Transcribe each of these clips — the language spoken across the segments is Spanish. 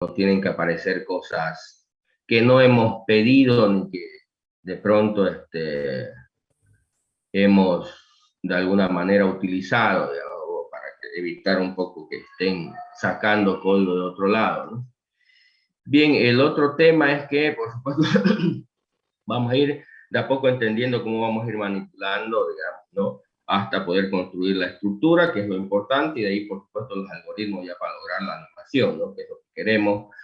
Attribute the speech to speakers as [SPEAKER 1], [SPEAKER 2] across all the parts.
[SPEAKER 1] no tienen que aparecer cosas que no hemos pedido ni que de pronto hemos de alguna manera utilizado, digamos, para evitar un poco que estén sacando código de otro lado, ¿no? Bien, el otro tema es que, por supuesto, vamos a ir de a poco entendiendo cómo vamos a ir manipulando, digamos, ¿no? Hasta poder construir la estructura, que es lo importante, y de ahí, por supuesto, los algoritmos ya para lograr la animación, ¿no? Que es lo que queremos,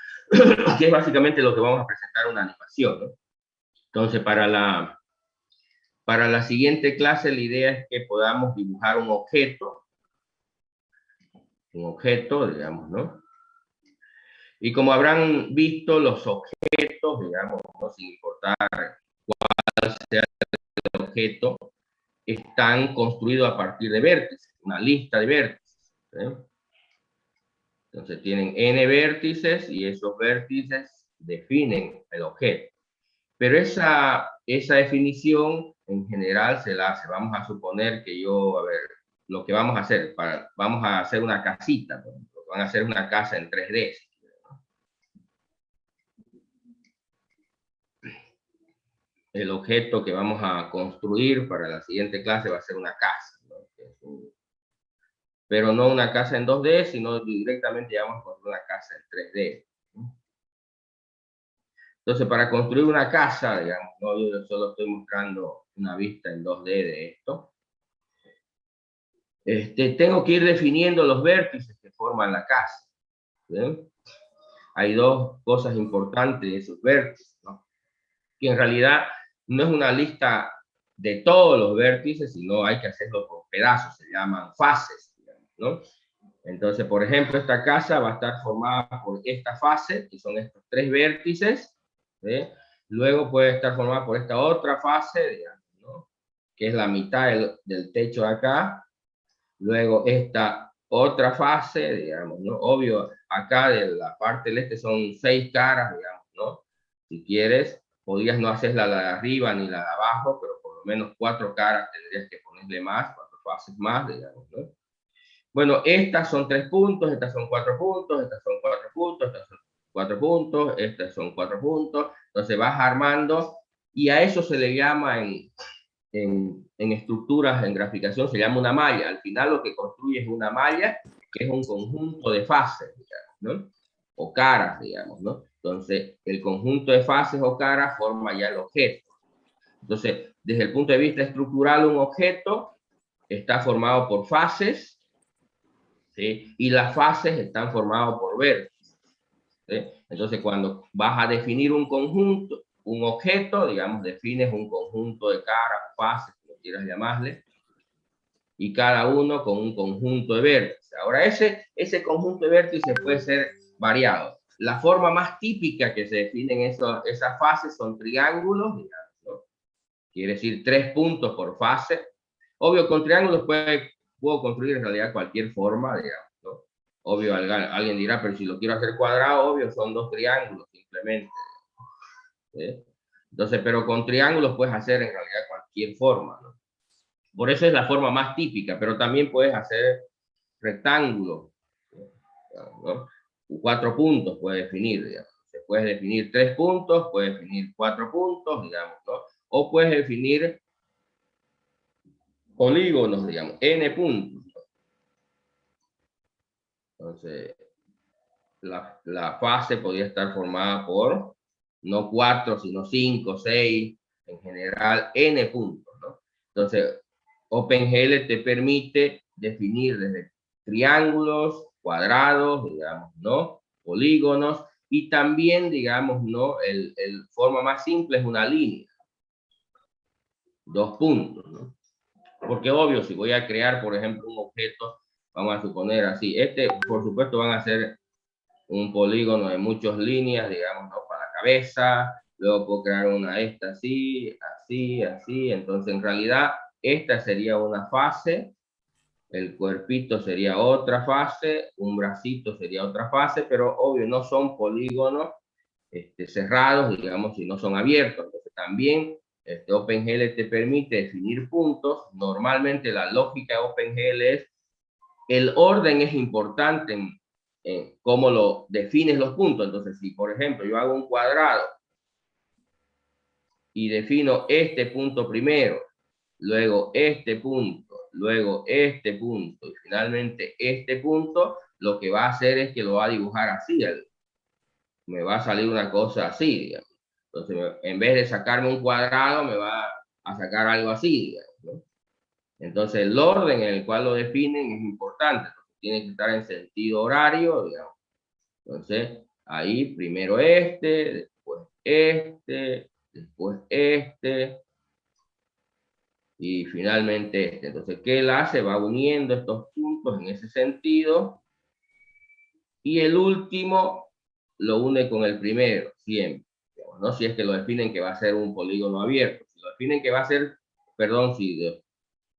[SPEAKER 1] que es básicamente lo que vamos a presentar una animación, ¿no? Entonces, para la siguiente clase, la idea es que podamos dibujar un objeto, digamos, ¿no? Y como habrán visto, los objetos, digamos, ¿no? Sin importar cuál sea el objeto, están construidos a partir de vértices, una lista de vértices. ¿Eh? Entonces tienen n vértices y esos vértices definen el objeto. Pero esa definición en general se la hace. Vamos a suponer que yo, a ver, lo que vamos a hacer, vamos a hacer una casita, por ejemplo, van a hacer una casa en 3D. El objeto que vamos a construir para la siguiente clase va a ser una casa, ¿no? Pero no una casa en 2D, sino directamente ya vamos a construir una casa en 3D. Entonces, para construir una casa, digamos, ¿no? Yo solo estoy mostrando una vista en 2D de esto. Tengo que ir definiendo los vértices que forman la casa. ¿Ven? Hay dos cosas importantes de esos vértices, ¿no? Que en realidad no es una lista de todos los vértices, sino hay que hacerlo por pedazos, se llaman fases, digamos, ¿no? Entonces, por ejemplo, esta casa va a estar formada por esta fase, que son estos 3 vértices, ¿sí? Luego puede estar formada por esta otra fase, digamos, ¿no? Que es la mitad del techo de acá. Luego esta otra fase, digamos, ¿no? Obvio, acá de la parte del este son 6 caras, digamos, ¿no? Si quieres, podrías no hacer la de arriba ni la de abajo, pero por lo menos 4 caras tendrías que ponerle más, 4 fases más, digamos, ¿no? Bueno, estas son 3 puntos, estas son 4 puntos, estas son 4 puntos, estas son 4 puntos, estas son 4 puntos. Entonces vas armando y a eso se le llama en estructuras, en graficación, se llama una malla. Al final lo que construye es una malla, que es un conjunto de fases, digamos, ¿no? O caras, digamos, ¿no? Entonces, el conjunto de fases o caras forma ya el objeto. Entonces, desde el punto de vista estructural, un objeto está formado por fases, ¿sí? Y las fases están formadas por vértices, ¿sí? Entonces, cuando vas a definir un conjunto, un objeto, digamos, defines un conjunto de caras, fases, como quieras llamarle, y cada uno con un conjunto de vértices. Ahora, ese conjunto de vértices puede ser variado. La forma más típica que se definen esas fases son triángulos, digamos, ¿no? Quiere decir 3 puntos por fase. Obvio, con triángulos puedo construir en realidad cualquier forma, digamos, ¿no? Obvio, alguien dirá, pero si lo quiero hacer cuadrado, obvio, son 2 triángulos simplemente. ¿Sí? Entonces, pero con triángulos puedes hacer en realidad cualquier forma, ¿no? Por eso es la forma más típica, pero también puedes hacer rectángulos, ¿no? 4 puntos puedes definir, digamos. Se puede definir 3 puntos, puedes definir 4 puntos, digamos, ¿no? O puedes definir polígonos, digamos, n puntos. Entonces, la fase podría estar formada por no 4, sino 5, 6, en general n puntos, ¿no? Entonces, OpenGL te permite definir desde triángulos, cuadrados, digamos, ¿no? Polígonos, y también, digamos, ¿no? Forma más simple es una línea, 2 puntos, ¿no? Porque obvio, si voy a crear, por ejemplo, un objeto, vamos a suponer así, por supuesto, van a ser un polígono de muchas líneas, digamos, ¿no? Para la cabeza, luego puedo crear una esta así, así, así, entonces en realidad esta sería una fase, el cuerpito sería otra fase, un bracito sería otra fase, pero obvio no son polígonos cerrados, digamos, y no son abiertos, entonces también OpenGL te permite definir puntos. Normalmente la lógica de OpenGL es, el orden es importante cómo lo defines los puntos. Entonces, si por ejemplo yo hago un cuadrado y defino este punto primero, luego este punto, luego este punto y finalmente este punto, lo que va a hacer es que lo va a dibujar así. Me va a salir una cosa así, digamos. Entonces, en vez de sacarme un cuadrado, me va a sacar algo así, digamos, ¿no? Entonces, el orden en el cual lo definen es importante. Tiene que estar en sentido horario, digamos. Entonces, ahí primero después este, y finalmente este. Entonces, ¿qué él hace? Va uniendo estos puntos en ese sentido, y el último lo une con el primero, siempre. ¿No? Si es que lo definen que va a ser un polígono abierto. Si lo definen que va a ser, perdón, si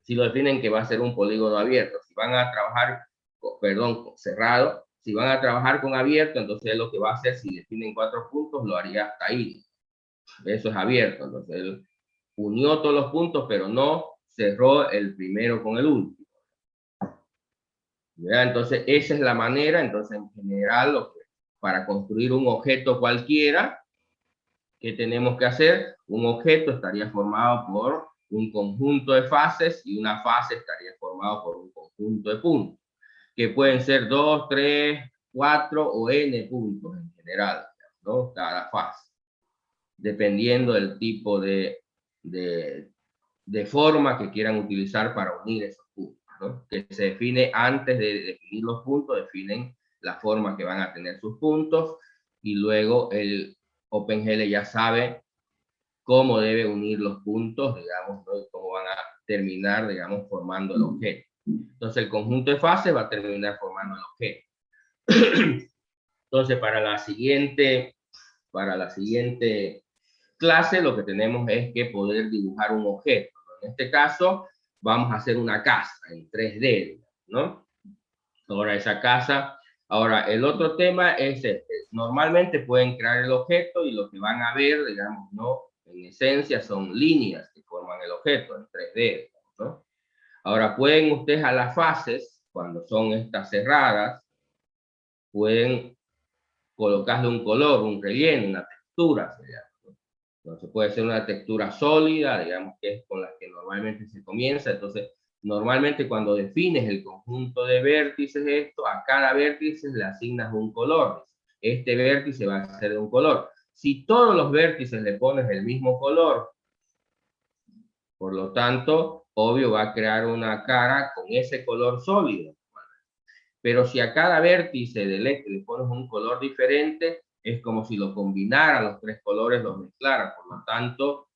[SPEAKER 1] lo definen que va a ser un polígono abierto. Si van a trabajar, con cerrado, si van a trabajar con abierto, entonces lo que va a hacer, si definen 4 puntos, lo haría hasta ahí. Eso es abierto. Entonces él unió todos los puntos, pero no cerró el primero con el último. ¿Ya? Entonces esa es la manera. Entonces, en general, para construir un objeto cualquiera, ¿qué tenemos que hacer? Un objeto estaría formado por un conjunto de fases y una fase estaría formado por un conjunto de puntos, que pueden ser 2, 3, 4 o n puntos en general, ¿no? Cada fase, dependiendo del tipo de forma que quieran utilizar para unir esos puntos, ¿no? Que se define antes de definir los puntos, definen la forma que van a tener sus puntos, y luego el OpenGL ya sabe cómo debe unir los puntos, digamos, ¿no? Cómo van a terminar, digamos, formando el objeto. Entonces, el conjunto de fases va a terminar formando el objeto. Entonces, para la siguiente clase, lo que tenemos es que poder dibujar un objeto, ¿no? En este caso, vamos a hacer una casa en 3D, ¿no? Ahora, esa casa. Ahora, el otro tema es este. Normalmente pueden crear el objeto y lo que van a ver, digamos, ¿no? En esencia son líneas que forman el objeto en 3D, ¿no? Ahora, pueden ustedes a las fases, cuando son estas cerradas, pueden colocarle un color, un relleno, una textura, se llama, ¿no? Entonces puede ser una textura sólida, digamos, que es con la que normalmente se comienza. Entonces, normalmente cuando defines el conjunto de vértices, a cada vértice le asignas un color. Este vértice va a ser de un color. Si todos los vértices le pones el mismo color, por lo tanto, obvio va a crear una cara con ese color sólido. Pero si a cada vértice del eje le pones un color diferente, es como si lo combinara, los 3 colores los mezclara. Por lo tanto,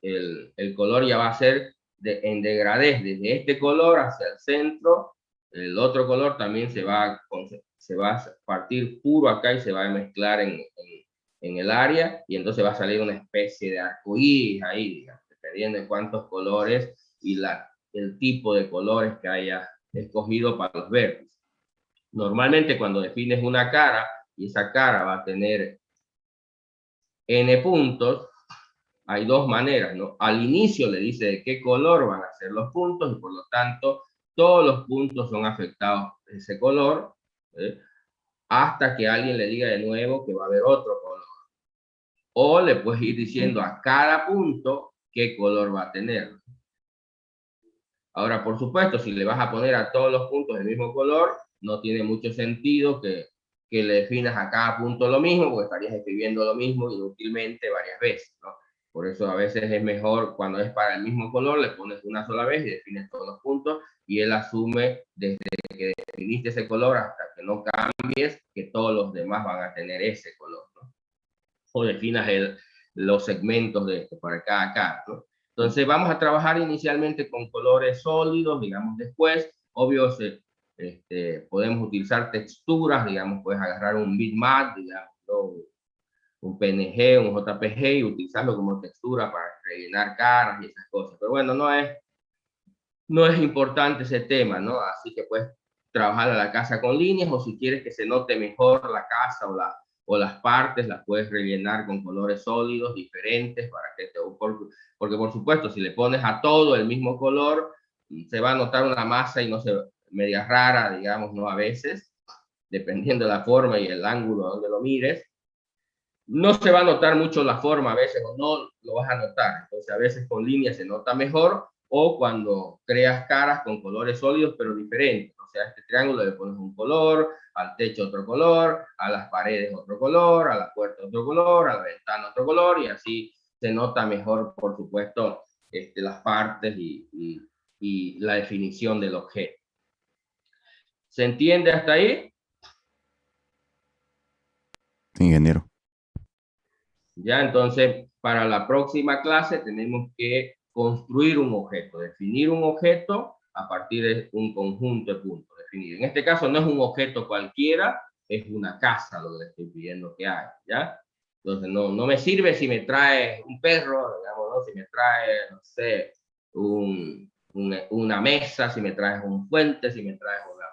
[SPEAKER 1] el color ya va a ser en degradés, desde este color hacia el centro. El otro color también se va a partir puro acá y se va a mezclar en el área, y entonces va a salir una especie de arcoíris ahí, digamos, dependiendo de cuántos colores y el tipo de colores que haya escogido para los vértices. Normalmente cuando defines una cara y esa cara va a tener n puntos, hay 2 maneras, ¿no? Al inicio le dice de qué color van a ser los puntos y por lo tanto todos los puntos son afectados de ese color, hasta que alguien le diga de nuevo que va a haber otro color. O le puedes ir diciendo a cada punto qué color va a tener. Ahora, por supuesto, si le vas a poner a todos los puntos el mismo color, no tiene mucho sentido que le definas a cada punto lo mismo, porque estarías escribiendo lo mismo inútilmente varias veces, ¿no? Por eso a veces es mejor, cuando es para el mismo color, le pones una sola vez y defines todos los puntos, y él asume desde que definiste ese color hasta que no cambies, que todos los demás van a tener ese color, ¿no? O definas los segmentos para cada cara, ¿no? Entonces vamos a trabajar inicialmente con colores sólidos, digamos. Después, obvio, podemos utilizar texturas, digamos. Puedes agarrar un bitmap, digamos, ¿no? Un PNG, un JPG, y utilizarlo como textura para rellenar caras y esas cosas. Pero bueno, no es importante ese tema, ¿no? Así que puedes trabajar a la casa con líneas, o si quieres que se note mejor la casa o las partes, las puedes rellenar con colores sólidos diferentes para que porque por supuesto, si le pones a todo el mismo color, se va a notar una masa y no se media rara, digamos, ¿no? A veces. dependiendo de la forma y el ángulo donde lo mires. No se va a notar mucho la forma a veces, o no lo vas a notar. Entonces, a veces con líneas se nota mejor, o cuando creas caras con colores sólidos, pero diferentes. O sea, a este triángulo le pones un color, al techo otro color, a las paredes otro color, a la puerta otro color, a la ventana otro color, y así se nota mejor, por supuesto, las partes y la definición del objeto. ¿Se entiende hasta ahí?
[SPEAKER 2] Ingeniero.
[SPEAKER 1] Ya, entonces, para la próxima clase tenemos que construir un objeto, definir un objeto a partir de un conjunto de puntos definidos. En este caso no es un objeto cualquiera, es una casa lo que le estoy pidiendo que haga, ¿ya? Entonces, no me sirve si me trae un perro, digamos, ¿no? Si me trae, no sé, una mesa, si me traes un puente, si me traes una...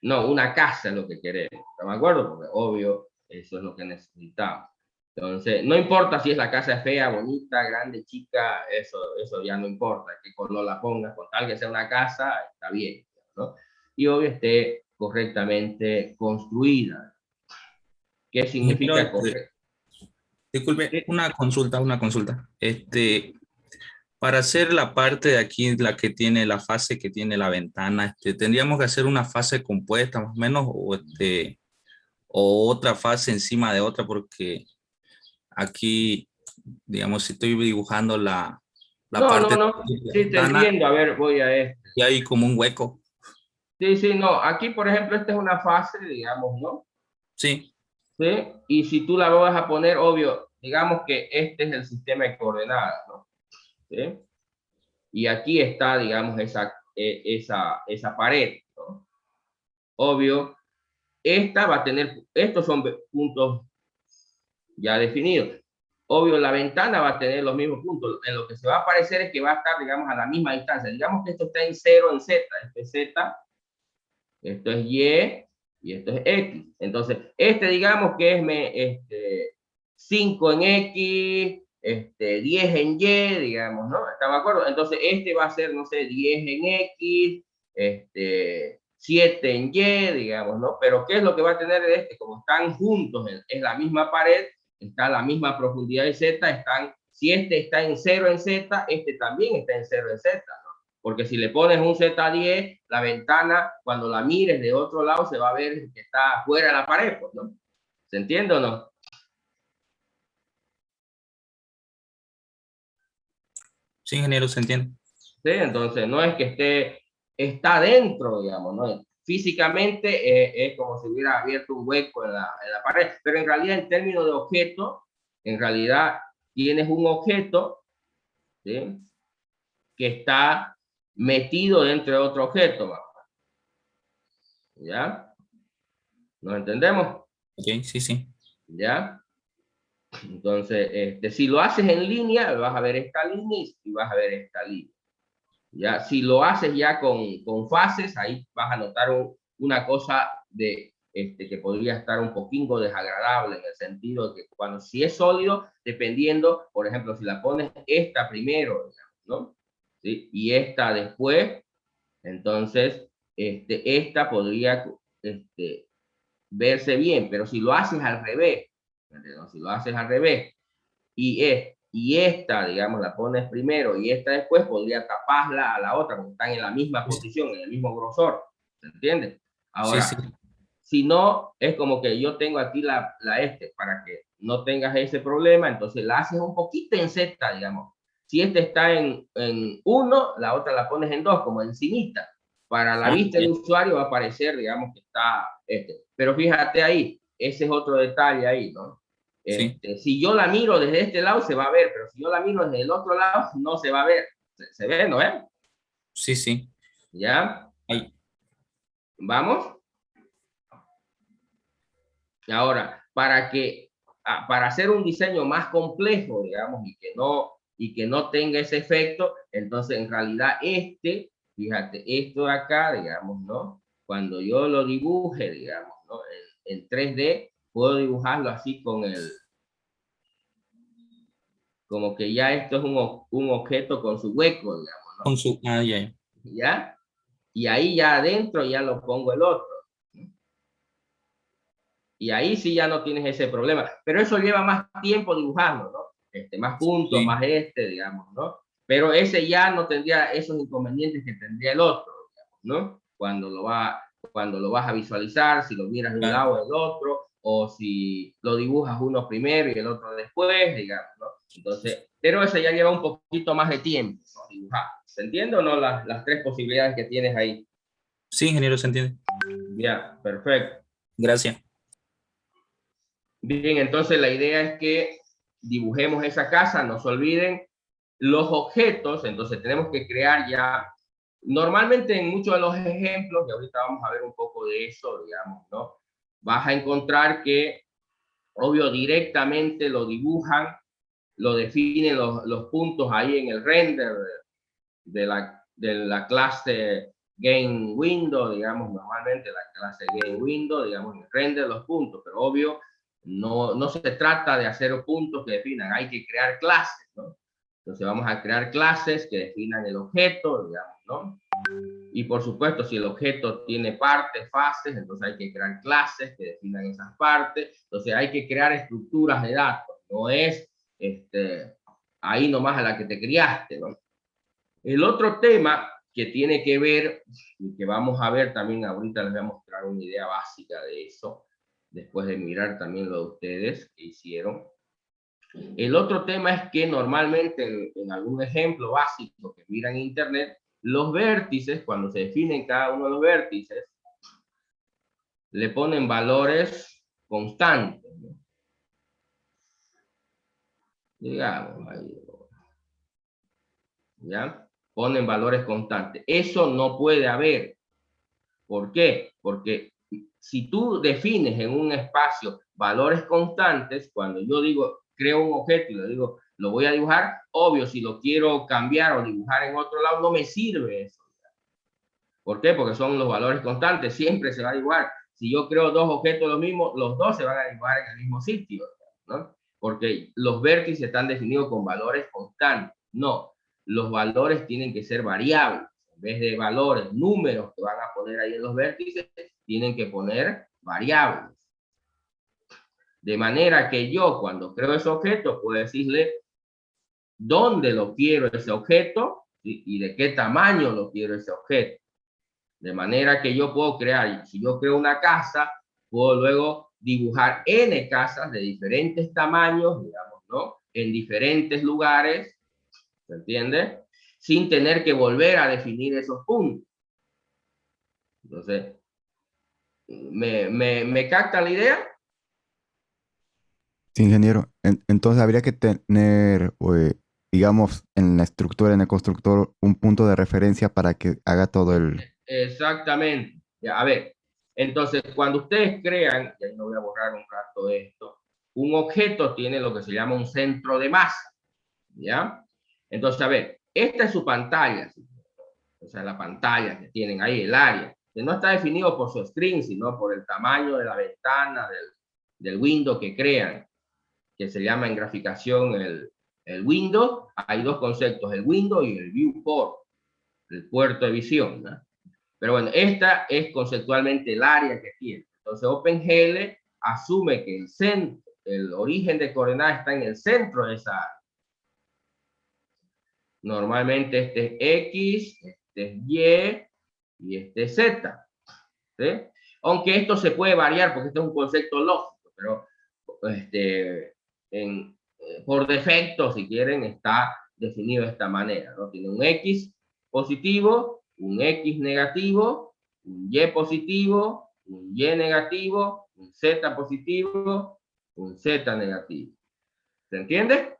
[SPEAKER 1] No, una casa es lo que queremos, ¿estamos de acuerdo? Porque obvio, eso es lo que necesitamos. Entonces, no importa si es la casa fea, bonita, grande, chica, eso ya no importa, qué color la pongas, con tal que sea una casa, está bien, ¿no? Y obvio esté correctamente construida. ¿Qué
[SPEAKER 3] Ingeniero,
[SPEAKER 1] significa correcto?
[SPEAKER 3] disculpe, una consulta, una consulta. Para hacer la parte de aquí, la que tiene la fase que tiene la ventana, tendríamos que hacer una fase compuesta más o menos, o otra fase encima de otra, porque aquí, digamos, si estoy dibujando la
[SPEAKER 1] No,
[SPEAKER 3] parte
[SPEAKER 1] no,
[SPEAKER 3] de
[SPEAKER 1] no,
[SPEAKER 3] la
[SPEAKER 1] sí te
[SPEAKER 3] ventana,
[SPEAKER 1] entiendo, a ver, voy a esto.
[SPEAKER 3] y hay como un hueco.
[SPEAKER 1] Sí, sí, no, aquí por ejemplo, esta es una fase, digamos, ¿no?
[SPEAKER 3] Sí,
[SPEAKER 1] ¿Sí? Y si tú la vas a poner, obvio, digamos que este es el sistema de coordenadas, ¿no? ¿Sí? Y aquí está, digamos, esa pared, ¿no? Obvio, esta va a tener, estos son puntos ya definidos. Obvio, la ventana va a tener los mismos puntos. En lo que se va a aparecer es que va a estar, digamos, a la misma distancia. Digamos que esto está en 0 en Z. Esto es Z, esto es y esto es X. Entonces, digamos que es 5 en X, 10 en Y, digamos, ¿no? ¿Estamos de acuerdo? Entonces, va a ser, no sé, 10 en X, 7 en Y, digamos, ¿no? Pero ¿qué es lo que va a tener Como están juntos, es la misma pared, está a la misma profundidad de Z, si está en 0 en Z, también está en 0 en Z, ¿no? Porque si le pones un Z10, la ventana, cuando la mires de otro lado, se va a ver que está fuera de la pared, pues, ¿no? ¿Se entiende o no?
[SPEAKER 3] sí, ingeniero, se entiende.
[SPEAKER 1] ¿Sí? Entonces, no es que está dentro, digamos, ¿no? Físicamente es como si hubiera abierto un hueco en la pared, pero en realidad en términos de objeto, en realidad tienes un objeto, ¿sí? Que está metido dentro de otro objeto, ¿ya? ¿Nos entendemos?
[SPEAKER 3] Ok, sí, sí.
[SPEAKER 1] ¿Ya? Entonces, si lo haces en línea, vas a ver esta línea y vas a ver esta línea. ¿Ya? Si lo haces ya con fases, ahí vas a notar una cosa que podría estar un poquito desagradable en el sentido de que cuando si es sólido, dependiendo, por ejemplo, si la pones esta primero, digamos, ¿no? ¿Sí? Y esta después, entonces, esta podría verse bien, pero si lo haces al revés, ¿no? Si lo haces al revés y esta, digamos, la pones primero y esta después, podría taparla a la otra, porque están en la misma posición, en el mismo grosor, ¿se entiende?
[SPEAKER 3] Sí, sí.
[SPEAKER 1] Ahora, si no, es como que yo tengo aquí para que no tengas ese problema, entonces la haces un poquito en Z, digamos. Si está en 1, la otra la pones en 2, como encimita. Para la
[SPEAKER 3] Ah,
[SPEAKER 1] vista del
[SPEAKER 3] ya.
[SPEAKER 1] usuario va a aparecer, digamos, que está Pero fíjate ahí, ese es otro detalle ahí, ¿no?
[SPEAKER 3] Sí,
[SPEAKER 1] Si yo la miro desde este lado se va a ver, pero si yo la miro desde el otro lado no se va a ver. Se ve, ¿no?
[SPEAKER 3] sí, sí.
[SPEAKER 1] ¿Ya?
[SPEAKER 3] Ahí.
[SPEAKER 1] ¿Vamos? Ahora, para hacer un diseño más complejo, digamos, y que no tenga ese efecto, entonces en realidad fíjate, esto de acá, digamos, ¿no? Cuando yo lo dibuje, digamos, ¿no? En 3D, puedo dibujarlo así como que ya esto es un objeto con su hueco, digamos,
[SPEAKER 3] Con
[SPEAKER 1] ¿no?
[SPEAKER 3] su, ah, ya.
[SPEAKER 1] ¿Ya? Y ahí ya adentro ya lo pongo el otro. Y ahí sí ya no tienes ese problema. Pero eso lleva más tiempo dibujarlo, ¿no? Más puntos,
[SPEAKER 3] Sí.
[SPEAKER 1] más digamos, ¿no? Pero ese ya no tendría esos inconvenientes que tendría el otro, digamos, ¿no? Cuando lo vas a visualizar, si lo miras de un
[SPEAKER 3] Claro.
[SPEAKER 1] lado o del otro, o si lo dibujas uno primero y el otro después, digamos, ¿no? Entonces, pero eso ya lleva un poquito más de tiempo, ¿no? Dibujar. ¿Se entiende o no las tres posibilidades que tienes ahí?
[SPEAKER 3] Sí, ingeniero, se entiende.
[SPEAKER 1] Ya, perfecto.
[SPEAKER 3] Gracias.
[SPEAKER 1] Bien, entonces la idea es que dibujemos esa casa, no se olviden los objetos, entonces tenemos que crear ya, normalmente en muchos de los ejemplos, y ahorita vamos a ver un poco de eso, digamos, ¿no? Vas a encontrar que, obvio, directamente lo dibujan, lo definen los puntos ahí en el render de la clase Game Window, digamos, normalmente la clase Game Window, digamos, en el render los puntos, pero obvio, no se trata de hacer puntos que definan, hay que crear clases, ¿no? Entonces vamos a crear clases que definan el objeto, digamos, ¿no? Y por supuesto, si el objeto tiene partes, fases, entonces hay que crear clases que definan esas partes. Entonces hay que crear estructuras de datos, no es ahí nomás a la que te criaste, ¿no? El otro tema que tiene que ver, y que vamos a ver también ahorita, les voy a mostrar una idea básica de eso, después de mirar también lo de ustedes que hicieron. El otro tema es que normalmente en algún ejemplo básico que miran en internet, los vértices, cuando se definen cada uno de los vértices, le ponen valores constantes, ¿no? Digamos, ahí, ¿ya? Ponen valores constantes. Eso no puede haber. ¿Por qué? Porque si tú defines en un espacio valores constantes, cuando yo digo, creo un objeto y lo digo, lo voy a dibujar, obvio, si lo quiero cambiar o dibujar en otro lado, no me sirve eso. ¿Por qué? Porque son los valores constantes, siempre se va a dibujar. Si yo creo dos objetos los mismos, los dos se van a dibujar en el mismo sitio, ¿no? Porque los vértices están definidos con valores constantes. No, los valores tienen que ser variables. En vez de valores, números que van a poner ahí en los vértices, tienen que poner variables. De manera que yo, cuando creo ese objeto, puedo decirle dónde lo quiero ese objeto y de qué tamaño lo quiero ese objeto. De manera que yo puedo crear, si yo creo una casa, puedo luego dibujar N casas de diferentes tamaños, digamos, ¿no? En diferentes lugares, ¿se entiende? Sin tener que volver a definir esos puntos. Entonces, ¿me capta la idea?
[SPEAKER 2] Sí, ingeniero. Entonces habría que tener, digamos, en la estructura, en el constructor, un punto de referencia para que haga todo el...
[SPEAKER 1] Exactamente. Ya, a ver, entonces, cuando ustedes crean, y ahí no voy a borrar un rato esto, un objeto tiene lo que se llama un centro de masa, ¿ya? Entonces, a ver, esta es su pantalla, o sea, la pantalla que tienen ahí, el área, que no está definido por su screen, sino por el tamaño de la ventana, del window que crean, que se llama en graficación el window. Hay dos conceptos, el window y el viewport, el puerto de visión, ¿no? Pero bueno, esta es conceptualmente el área que tiene. Entonces, OpenGL asume que el origen de coordenadas está en el centro de esa área. Normalmente este es X, este es Y este es Z. ¿Sí? Aunque esto se puede variar porque este es un concepto lógico, pero por defecto, si quieren, está definido de esta manera, ¿no? Tiene un X positivo, un X negativo, un Y positivo, un Y negativo, un Z positivo, un Z negativo. ¿Se entiende?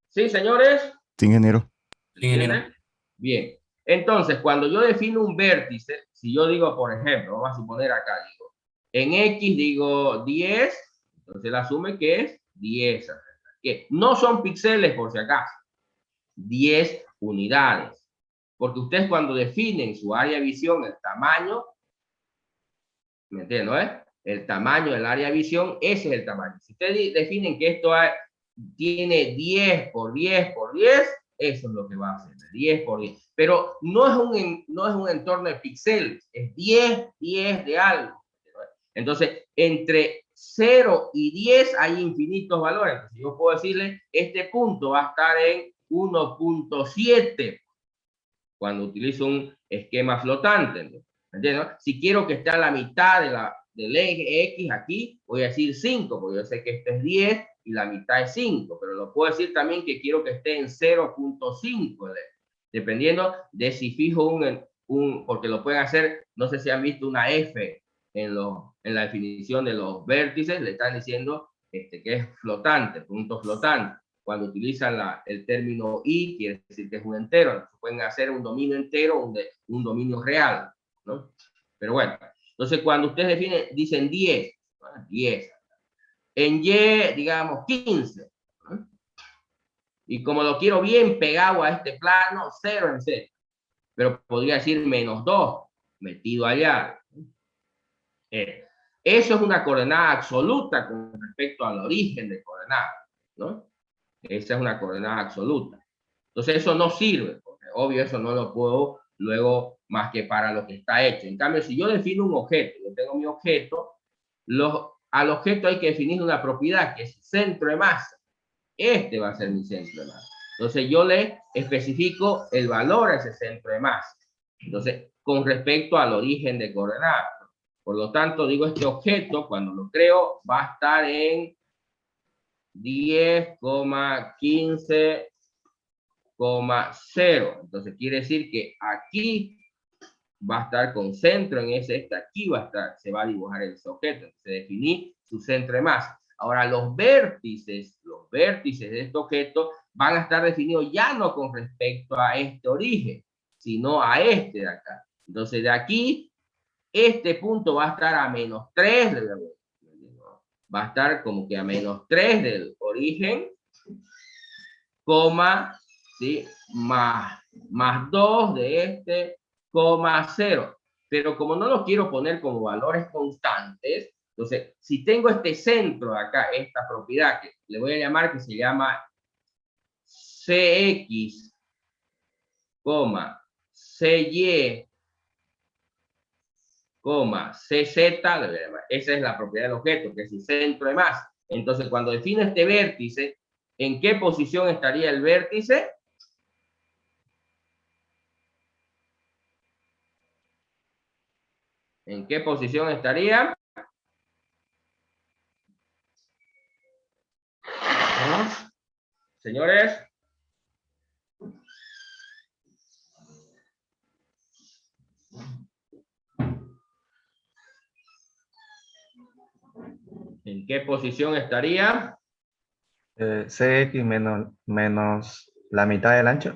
[SPEAKER 1] ¿Sí, señores?
[SPEAKER 2] Sí, ingeniero.
[SPEAKER 3] Sí, ingeniero.
[SPEAKER 1] Bien. Entonces, cuando yo defino un vértice, si yo digo, por ejemplo, vamos a suponer acá, digo, en X digo 10, entonces él asume que es 10. Que no son píxeles, por si acaso, 10 unidades. Porque ustedes cuando definen su área de visión, el tamaño, ¿me entiendes? El tamaño del área de visión, ese es el tamaño. Si ustedes definen que esto tiene 10 por 10 por 10, eso es lo que va a hacer, de 10 por 10. Pero no es un entorno de píxeles, es 10, 10 de algo. Entonces, entre 0 y 10 hay infinitos valores. Entonces, yo puedo decirle, este punto va a estar en 1.7 cuando utilizo un esquema flotante. ¿Entiendes? Si quiero que esté a la mitad del eje X aquí, voy a decir 5, porque yo sé que este es 10 y la mitad es 5, pero lo puedo decir también que quiero que esté en 0.5, dependiendo de si fijo porque lo pueden hacer, no sé si han visto una F en la definición de los vértices, le están diciendo que es flotante, punto flotante. Cuando utilizan el término i, quiere decir que es un entero. Entonces pueden hacer un dominio entero o un dominio real, ¿no? Pero bueno, entonces cuando ustedes dicen 10, ¿no? 10. En y, digamos, 15. ¿No? Y como lo quiero bien pegado a este plano, 0 en 0. Pero podría decir -2, metido allá. Eso es una coordenada absoluta con respecto al origen de coordenada, ¿no? Esa es una coordenada absoluta. Entonces eso no sirve, porque obvio eso no lo puedo luego más que para lo que está hecho. En cambio, si yo defino un objeto, yo tengo mi objeto, al objeto hay que definir una propiedad que es centro de masa. Este va a ser mi centro de masa. Entonces yo le especifico el valor a ese centro de masa. Entonces, con respecto al origen de coordenadas. Por lo tanto, digo, este objeto, cuando lo creo, va a estar en 10,15,0. Entonces quiere decir que aquí va a estar con centro en aquí va a estar, se va a dibujar ese objeto. Se definí su centro de masa. Ahora los vértices de este objeto van a estar definidos ya no con respecto a este origen, sino a este de acá. Entonces de aquí, este punto va a estar a -3 va a estar como que a -3 del origen, coma, ¿sí? más 2 de este, coma 0. Pero como no lo quiero poner como valores constantes, entonces, si tengo este centro acá, esta propiedad que le voy a llamar, que se llama CX, CY, CZ, esa es la propiedad del objeto, que es su centro de masa. Entonces, cuando defino este vértice, ¿en qué posición estaría el vértice? ¿En qué posición estaría? Señores. ¿En qué posición estaría?
[SPEAKER 4] CX menos la mitad del ancho.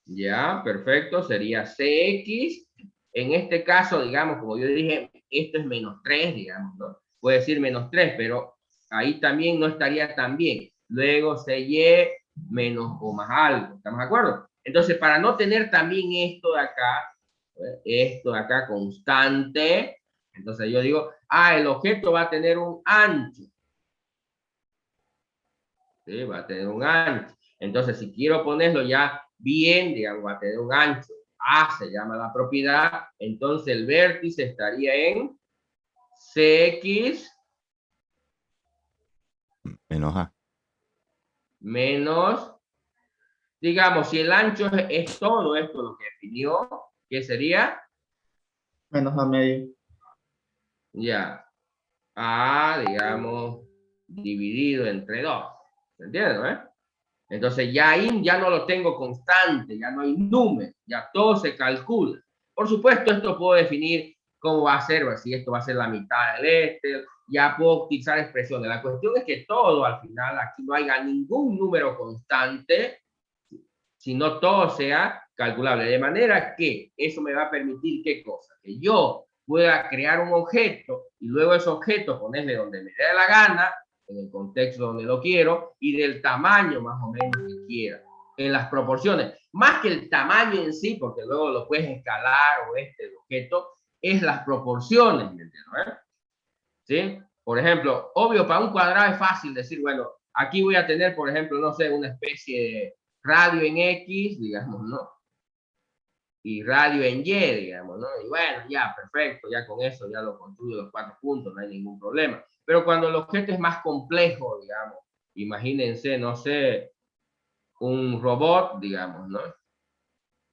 [SPEAKER 1] Ya, perfecto, sería CX. En este caso, digamos, como yo dije, esto es -3, digamos, ¿no? Puede decir -3, pero ahí también no estaría tan bien. Luego CY menos o más algo, ¿estamos de acuerdo? Entonces, para no tener también esto de acá constante, entonces yo digo, el objeto va a tener un ancho. ¿Sí? Va a tener un ancho. Entonces, si quiero ponerlo ya bien, digamos, va a tener un ancho. Se llama la propiedad. Entonces, el vértice estaría en CX
[SPEAKER 2] menos A.
[SPEAKER 1] menos, digamos, si el ancho es todo esto lo que definió, ¿qué sería?
[SPEAKER 5] Menos a medio.
[SPEAKER 1] Ya. A, digamos, dividido entre 2. ¿Se entiende, Entonces ya ahí ya no lo tengo constante, ya no hay número, ya todo se calcula. Por supuesto, esto puedo definir cómo va a ser, si esto va a ser la mitad del ya puedo utilizar expresiones. La cuestión es que todo al final, aquí no haya ningún número constante, sino todo sea calculable. De manera que eso me va a permitir, ¿qué cosa? Que yo pueda crear un objeto y luego ese objeto ponerle donde me dé la gana, en el contexto donde lo quiero y del tamaño más o menos que quiera, en las proporciones. Más que el tamaño en sí, porque luego lo puedes escalar o el objeto, es las proporciones, ¿me entiendes? ¿Sí? Por ejemplo, obvio, para un cuadrado es fácil decir, bueno, aquí voy a tener, por ejemplo, no sé, una especie de radio en X, digamos, ¿no? Y radio en Y, digamos, ¿no? Y bueno, ya, perfecto, ya con eso ya lo construyo los 4 puntos, no hay ningún problema. Pero cuando el objeto es más complejo, digamos, imagínense, no sé, un robot, digamos, ¿no?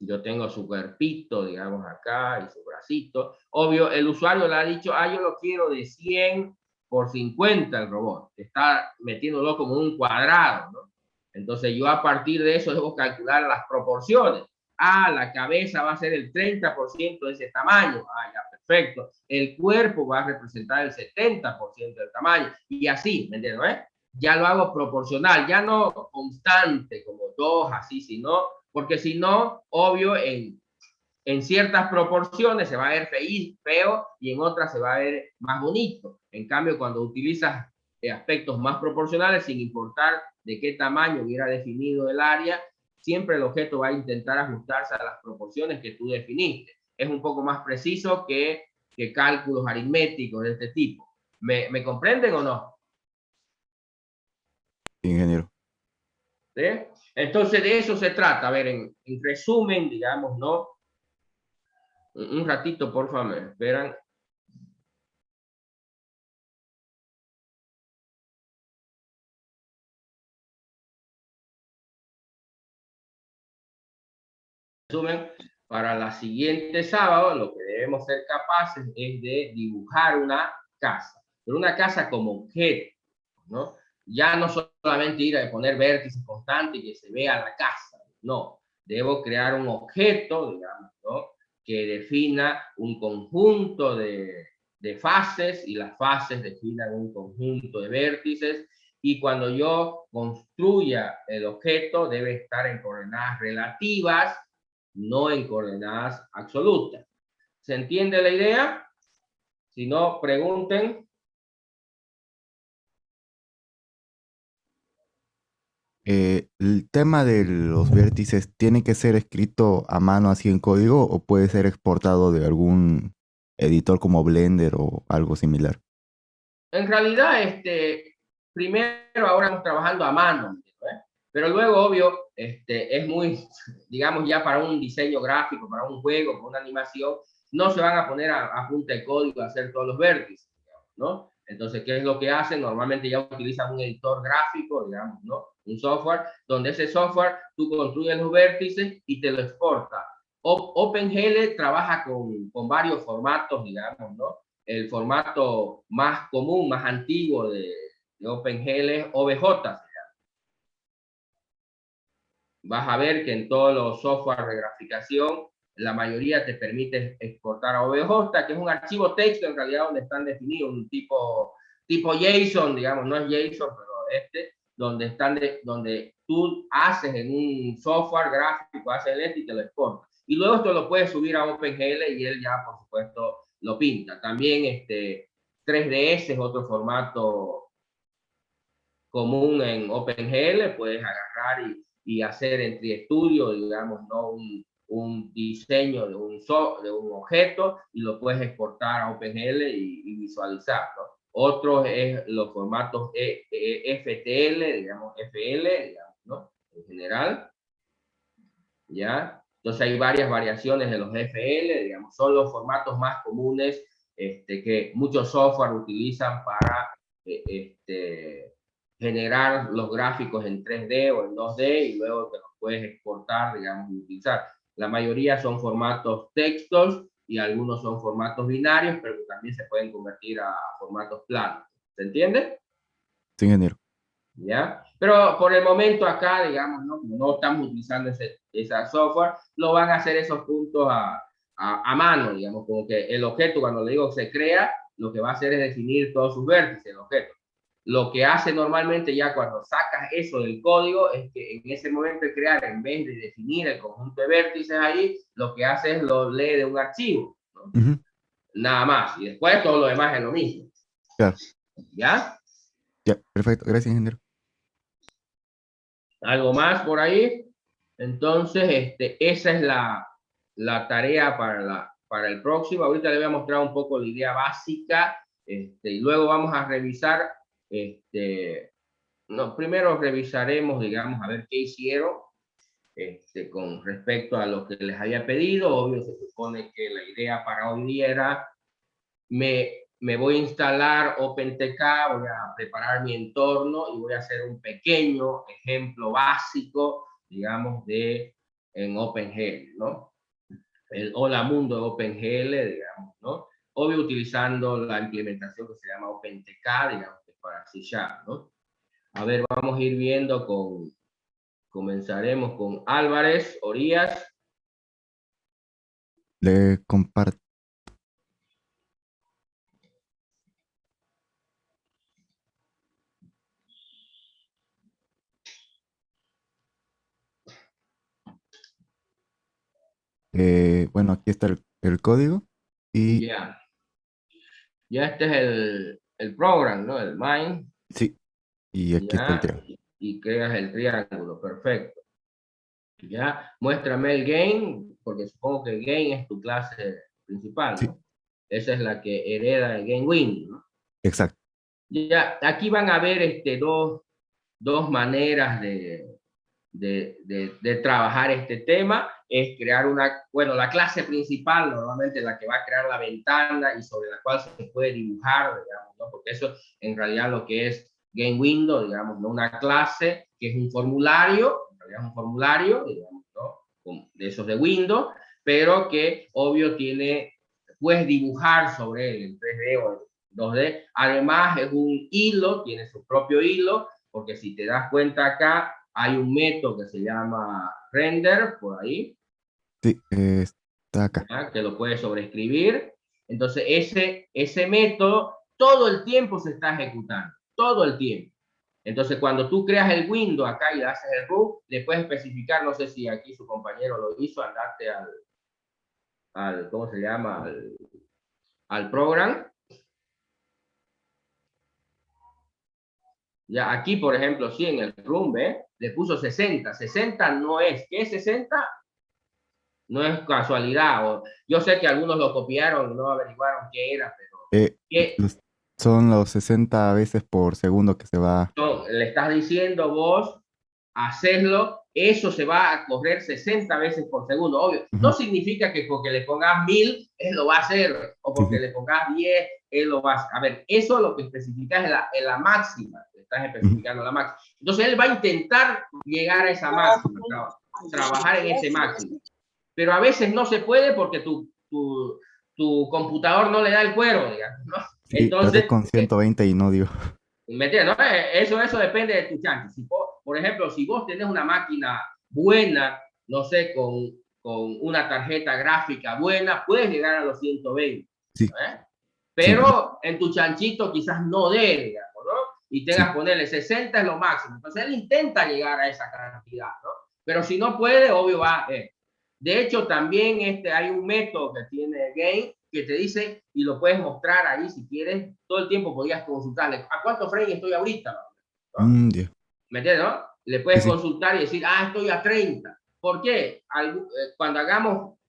[SPEAKER 1] Yo tengo su cuerpito, digamos, acá y su bracito. Obvio, el usuario le ha dicho, yo lo quiero de 100 por 50 el robot. Está metiéndolo como un cuadrado, ¿no? Entonces yo a partir de eso debo calcular las proporciones. La cabeza va a ser el 30% de ese tamaño. Ya, perfecto. El cuerpo va a representar el 70% del tamaño. Y así, ¿me entiendes? Ya lo hago proporcional, ya no constante, como 2, así, sino porque si no, obvio, en ciertas proporciones se va a ver feo y en otras se va a ver más bonito. En cambio, cuando utilizas aspectos más proporcionales, sin importar de qué tamaño hubiera definido el área, siempre el objeto va a intentar ajustarse a las proporciones que tú definiste. Es un poco más preciso que cálculos aritméticos de este tipo. ¿Me comprenden o no?
[SPEAKER 2] Ingeniero.
[SPEAKER 1] ¿Sí? Entonces de eso se trata. A ver, en resumen, digamos, ¿no? Un ratito, por favor, me esperan. Resumen, para la siguiente sábado, lo que debemos ser capaces es de dibujar una casa, pero una casa como objeto, ¿no? Ya no solamente ir a poner vértices constantes y que se vea la casa, no. Debo crear un objeto, digamos, ¿no? Que defina un conjunto de fases y las fases definan un conjunto de vértices y cuando yo construya el objeto debe estar en coordenadas relativas, no en coordenadas absolutas. ¿Se entiende la idea? Si no, pregunten.
[SPEAKER 2] El tema de los vértices, ¿tiene que ser escrito a mano así en código o puede ser exportado de algún editor como Blender o algo similar?
[SPEAKER 1] En realidad, primero ahora estamos trabajando a mano, ¿eh? Pero luego, obvio, es muy, digamos, ya para un diseño gráfico, para un juego, para una animación, no se van a poner a punta de código a hacer todos los vértices, ¿no? Entonces, ¿qué es lo que hacen? Normalmente ya utilizan un editor gráfico, digamos, ¿no? Un software, donde ese software tú construyes los vértices y te lo exporta. OpenGL trabaja con varios formatos, digamos, ¿no? El formato más común, más antiguo de OpenGL es OBJ. Vas a ver que en todos los software de graficación, la mayoría te permite exportar a OBJ, que es un archivo texto en realidad donde están definidos un tipo JSON, digamos, no es JSON, pero donde tú haces en un software gráfico, haces el y te lo exportas. Y luego esto lo puedes subir a OpenGL y él ya, por supuesto, lo pinta. También 3ds es otro formato común en OpenGL, puedes agarrar y hacer en TriStudio, digamos, ¿no? un diseño de un objeto y lo puedes exportar a OpenGL y visualizar, ¿no? Otros es los formatos FTL, digamos, FL, digamos, ¿no? En general, ¿ya? Entonces hay varias variaciones de los FL, digamos, son los formatos más comunes que muchos software utilizan para generar los gráficos en 3D o en 2D y luego te los puedes exportar, digamos, y utilizar. La mayoría son formatos textos y algunos son formatos binarios, pero que también se pueden convertir a formatos planos. ¿Se entiende?
[SPEAKER 2] Sí, ingeniero.
[SPEAKER 1] ¿Ya? Pero por el momento acá, digamos, ¿no? Como no estamos utilizando esa software, lo van a hacer esos puntos a mano, digamos, como que el objeto, cuando le digo se crea, lo que va a hacer es definir todos sus vértices, el objeto. Lo que hace normalmente ya cuando sacas eso del código es que en ese momento de crear, en vez de definir el conjunto de vértices ahí, lo que hace es lo lee de un archivo, ¿no? Nada más. Y después todo lo demás es lo mismo.
[SPEAKER 2] Claro.
[SPEAKER 1] ¿Ya?
[SPEAKER 2] Ya, perfecto. Gracias, ingeniero.
[SPEAKER 1] ¿Algo más por ahí? Entonces, esa es la tarea para el próximo. Ahorita le voy a mostrar un poco la idea básica, y luego vamos a revisar, no, primero revisaremos, digamos, a ver qué hicieron, con respecto a lo que les había pedido. Obvio, se supone que la idea para hoy día era, me voy a instalar OpenTK, voy a preparar mi entorno y voy a hacer un pequeño ejemplo básico, digamos, en OpenGL, ¿no? El hola mundo de OpenGL, digamos, ¿no? Obvio, utilizando la implementación que se llama OpenTK, digamos, que es para C#, ¿no? A ver, vamos a ir viendo comenzaremos con Álvarez, Orías.
[SPEAKER 2] Le comparto. Bueno, aquí está el código. Y
[SPEAKER 1] Ya este es el program, ¿no? El main.
[SPEAKER 2] sí, y aquí está el
[SPEAKER 1] Ya,
[SPEAKER 2] triángulo.
[SPEAKER 1] y creas el triángulo, perfecto. Ya, muéstrame el gain, porque supongo que el gain es tu clase principal,
[SPEAKER 2] Sí,
[SPEAKER 1] ¿no? Esa es la que hereda el gain win, ¿no?
[SPEAKER 2] exacto.
[SPEAKER 1] Ya, aquí van a ver dos maneras de trabajar este tema. Es crear bueno, la clase principal, normalmente la que va a crear la ventana y sobre la cual se puede dibujar, digamos, ¿no? Porque eso en realidad lo que es Game Window, digamos, ¿no? Una clase que es un formulario, en realidad es un formulario, digamos, ¿no? De esos de Windows, pero que obvio puedes dibujar sobre él en 3D o en 2D. Además es un hilo, tiene su propio hilo, porque si te das cuenta acá, hay un método que se llama render, por ahí,
[SPEAKER 2] Sí, está acá.
[SPEAKER 1] ¿ya? Que lo puedes sobreescribir. Entonces, ese método todo el tiempo se está ejecutando, todo el tiempo. Entonces, cuando tú creas el window acá y le haces el root, le puedes especificar, no sé si aquí su compañero lo hizo, andarte ¿cómo se llama? Al program. Ya aquí, por ejemplo, sí, en el room, ¿ve? Le puso 60. 60 no es. ¿Qué es 60? No es casualidad. Yo sé que algunos lo copiaron y no averiguaron qué era, pero ¿qué?
[SPEAKER 2] Son los 60 veces por segundo que se va.
[SPEAKER 1] No, le estás diciendo vos, hacerlo, eso se va a correr 60 veces por segundo, obvio. No
[SPEAKER 2] Ujú.
[SPEAKER 1] significa que porque le pongas 1000, él lo va a hacer, o
[SPEAKER 2] Sí,
[SPEAKER 1] porque
[SPEAKER 2] sí.
[SPEAKER 1] le pongas 10, él lo va a hacer. A ver, eso lo que especificas es la máxima, le estás
[SPEAKER 2] Ujú.
[SPEAKER 1] especificando la máxima. Entonces él va a intentar llegar a esa máxima, trabajar en ese máximo. Pero a veces no se puede porque tu computador no le da el cuero, digamos, ¿no?
[SPEAKER 2] Sí, traté
[SPEAKER 1] Entonces,
[SPEAKER 2] con 120 y no dio.
[SPEAKER 1] ¿me entiendes? ¿No? Eso depende de tu chance. Por ejemplo, si vos tenés una máquina buena, no sé, con una tarjeta gráfica buena, puedes llegar a los 120.
[SPEAKER 2] Sí,
[SPEAKER 1] ¿Eh?
[SPEAKER 2] sí,
[SPEAKER 1] Pero en tu chanchito quizás no dé, digamos, ¿no? Y tengas
[SPEAKER 2] sí.
[SPEAKER 1] que ponerle 60 es lo máximo. Entonces él intenta llegar a esa cantidad, ¿no? Pero si no puede, obvio va. De hecho, también hay un método que tiene Game que te dice, y lo puedes mostrar ahí si quieres, todo el tiempo podías consultarle, ¿a cuántos frames estoy ahorita? ¿No?
[SPEAKER 2] Dios.
[SPEAKER 1] ¿Me entiendes, no? Le
[SPEAKER 2] Sí,
[SPEAKER 1] puedes
[SPEAKER 2] sí.
[SPEAKER 1] consultar y decir, estoy a 30. ¿Por qué?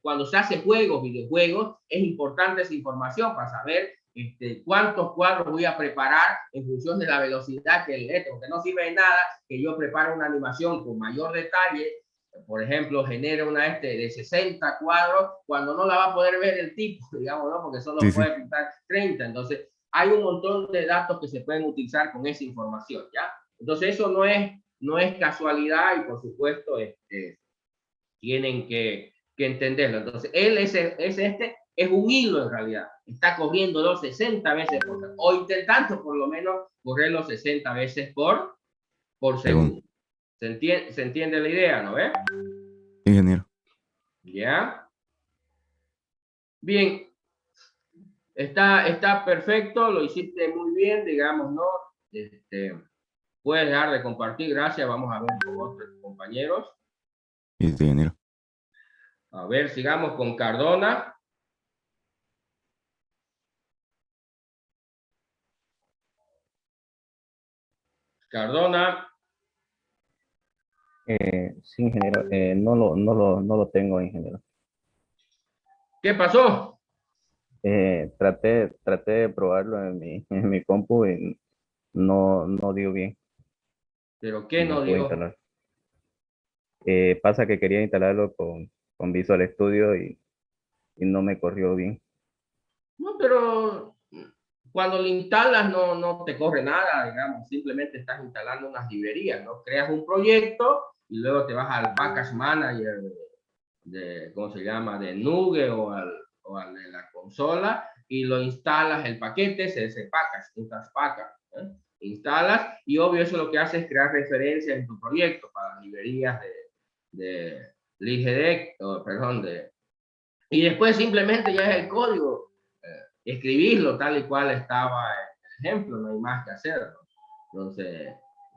[SPEAKER 1] Cuando se hace juegos, videojuegos, es importante esa información para saber cuántos cuadros voy a preparar en función de la velocidad que le porque no sirve de nada que yo prepare una animación con mayor detalle, por ejemplo, genere una de 60 cuadros, cuando no la va a poder ver el tipo, digamos, ¿no? Porque solo
[SPEAKER 2] Sí, sí.
[SPEAKER 1] puede pintar 30. Entonces, hay un montón de datos que se pueden utilizar con esa información, ¿ya? Entonces, eso no es casualidad y, por supuesto, tienen que entenderlo. Entonces, él es un hilo en realidad. Está corriendo los 60 veces por segundo, o intentando por lo menos correr los 60 veces por
[SPEAKER 2] Segundo.
[SPEAKER 1] segundo. ¿Se entiende la idea, no ves?
[SPEAKER 2] Ingeniero.
[SPEAKER 1] ¿Ya? Bien, está perfecto, lo hiciste muy bien, digamos, ¿no? Puedes dejar de compartir, gracias, vamos a ver con otros compañeros.
[SPEAKER 2] Sí, ingeniero.
[SPEAKER 1] A ver, sigamos con Cardona. Cardona,
[SPEAKER 4] Sí, ingeniero. No lo tengo, ingeniero.
[SPEAKER 1] ¿qué pasó?
[SPEAKER 4] Traté de probarlo en mi compu y no dio bien.
[SPEAKER 1] ¿Pero qué
[SPEAKER 4] No
[SPEAKER 1] no
[SPEAKER 4] pude
[SPEAKER 1] dio?
[SPEAKER 4] instalar. Pasa que quería instalarlo con Visual Studio y no me corrió bien.
[SPEAKER 1] No, pero cuando lo instalas no te corre nada, digamos, simplemente estás instalando unas librerías, ¿no? Creas un proyecto y luego te vas al Package Manager ¿cómo se llama? De Nuge o al de la consola y lo instalas el paquete, se package, instalas y obvio eso lo que hace es crear referencias en tu proyecto para librerías de LibGDX, perdón, y después simplemente ya es el código, escribirlo tal y cual estaba en el ejemplo, no hay más que hacerlo. Entonces,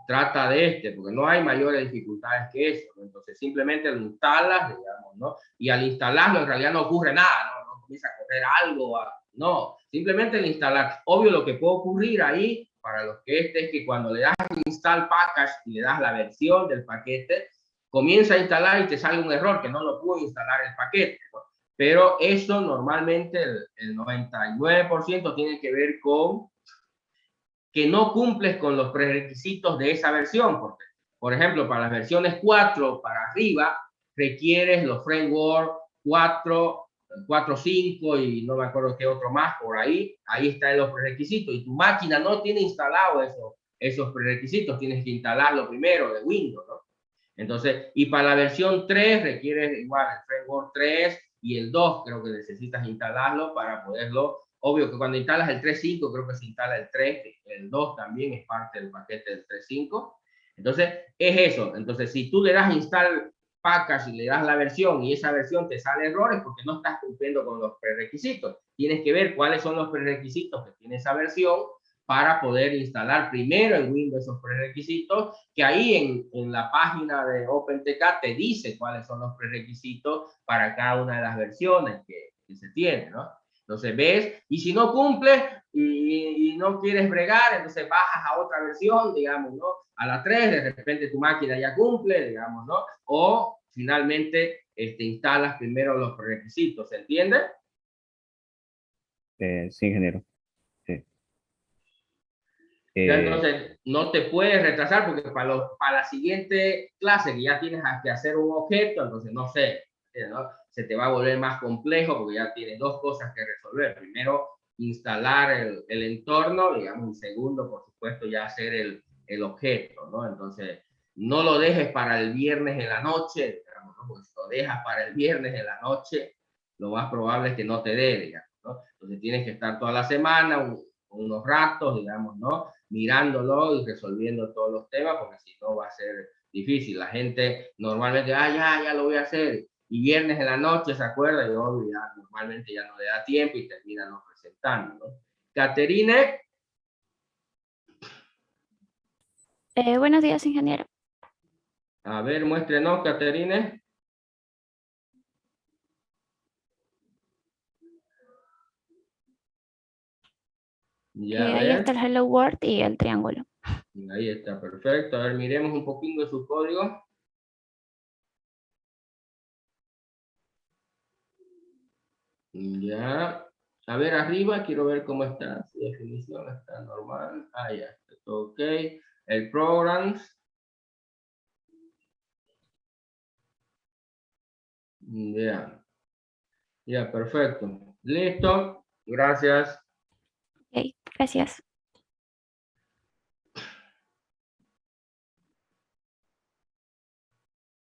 [SPEAKER 1] trata de porque no hay mayores dificultades que eso, ¿no? Entonces, simplemente lo instalas, digamos, ¿no? Y al instalarlo, en realidad no ocurre nada, ¿no? No comienza a correr algo, no, simplemente el instalar. Obvio, lo que puede ocurrir ahí, para los que es que cuando le das install package y le das la versión del paquete, comienza a instalar y te sale un error que no lo pudo instalar el paquete, ¿no? Pero eso normalmente el 99% tiene que ver con que no cumples con los prerequisitos de esa versión, porque, por ejemplo, para las versiones 4 para arriba, requieres los framework 4, 5 y no me acuerdo qué otro más por ahí están los prerequisitos, y tu máquina no tiene instalado esos prerequisitos, tienes que instalarlo primero de Windows, ¿no? Entonces, y para la versión 3 requieres igual el framework 3 y el 2 creo que necesitas instalarlo para poderlo. Obvio que cuando instalas el 3.5 creo que se instala el 3, el 2 también es parte del paquete del 3.5. Entonces, es eso. Entonces, si tú le das install package y le das la versión y esa versión te sale errores porque no estás cumpliendo con los prerequisitos. Tienes que ver cuáles son los prerequisitos que tiene esa versión para poder instalar primero en Windows esos prerequisitos, que ahí en la página de OpenTK te dice cuáles son los prerequisitos para cada una de las versiones que se tiene, ¿no? Entonces ves, y si no cumples y no quieres bregar, entonces bajas a otra versión, digamos, ¿no? A la 3, de repente tu máquina ya cumple, digamos, ¿no? O finalmente instalas primero los prerequisitos, ¿se entiende?
[SPEAKER 4] Sí, ingeniero. Sí.
[SPEAKER 1] Ya entonces no te puedes retrasar porque para la siguiente clase que ya tienes que hacer un objeto, entonces no sé, ¿no? Se te va a volver más complejo porque ya tienes dos cosas que resolver. Primero, instalar el entorno, digamos, y segundo, por supuesto, ya hacer el objeto, ¿no? Entonces, no lo dejes para el viernes en la noche, digamos, ¿no? Porque si lo dejas para el viernes en la noche, lo más probable es que no te dé, digamos, ¿no? Entonces tienes que estar toda la semana, unos ratos, digamos, ¿no? Mirándolo y resolviendo todos los temas, porque si no va a ser difícil. La gente normalmente, ya lo voy a hacer, y viernes en la noche se acuerda y obvio, ya, normalmente ya no le da tiempo y termina no presentando, ¿no? Caterine.
[SPEAKER 6] Buenos días, ingeniero.
[SPEAKER 1] A ver, muéstrenos, Caterine. Ya,
[SPEAKER 6] Ahí está el Hello World y el triángulo.
[SPEAKER 1] Ahí está, perfecto. A ver, miremos un poquito de su código. Ya. A ver, arriba, quiero ver cómo está. Su definición está normal. Ya, está todo ok. El programs. Ya. Ya, perfecto. Listo. Gracias.
[SPEAKER 6] Ok, gracias.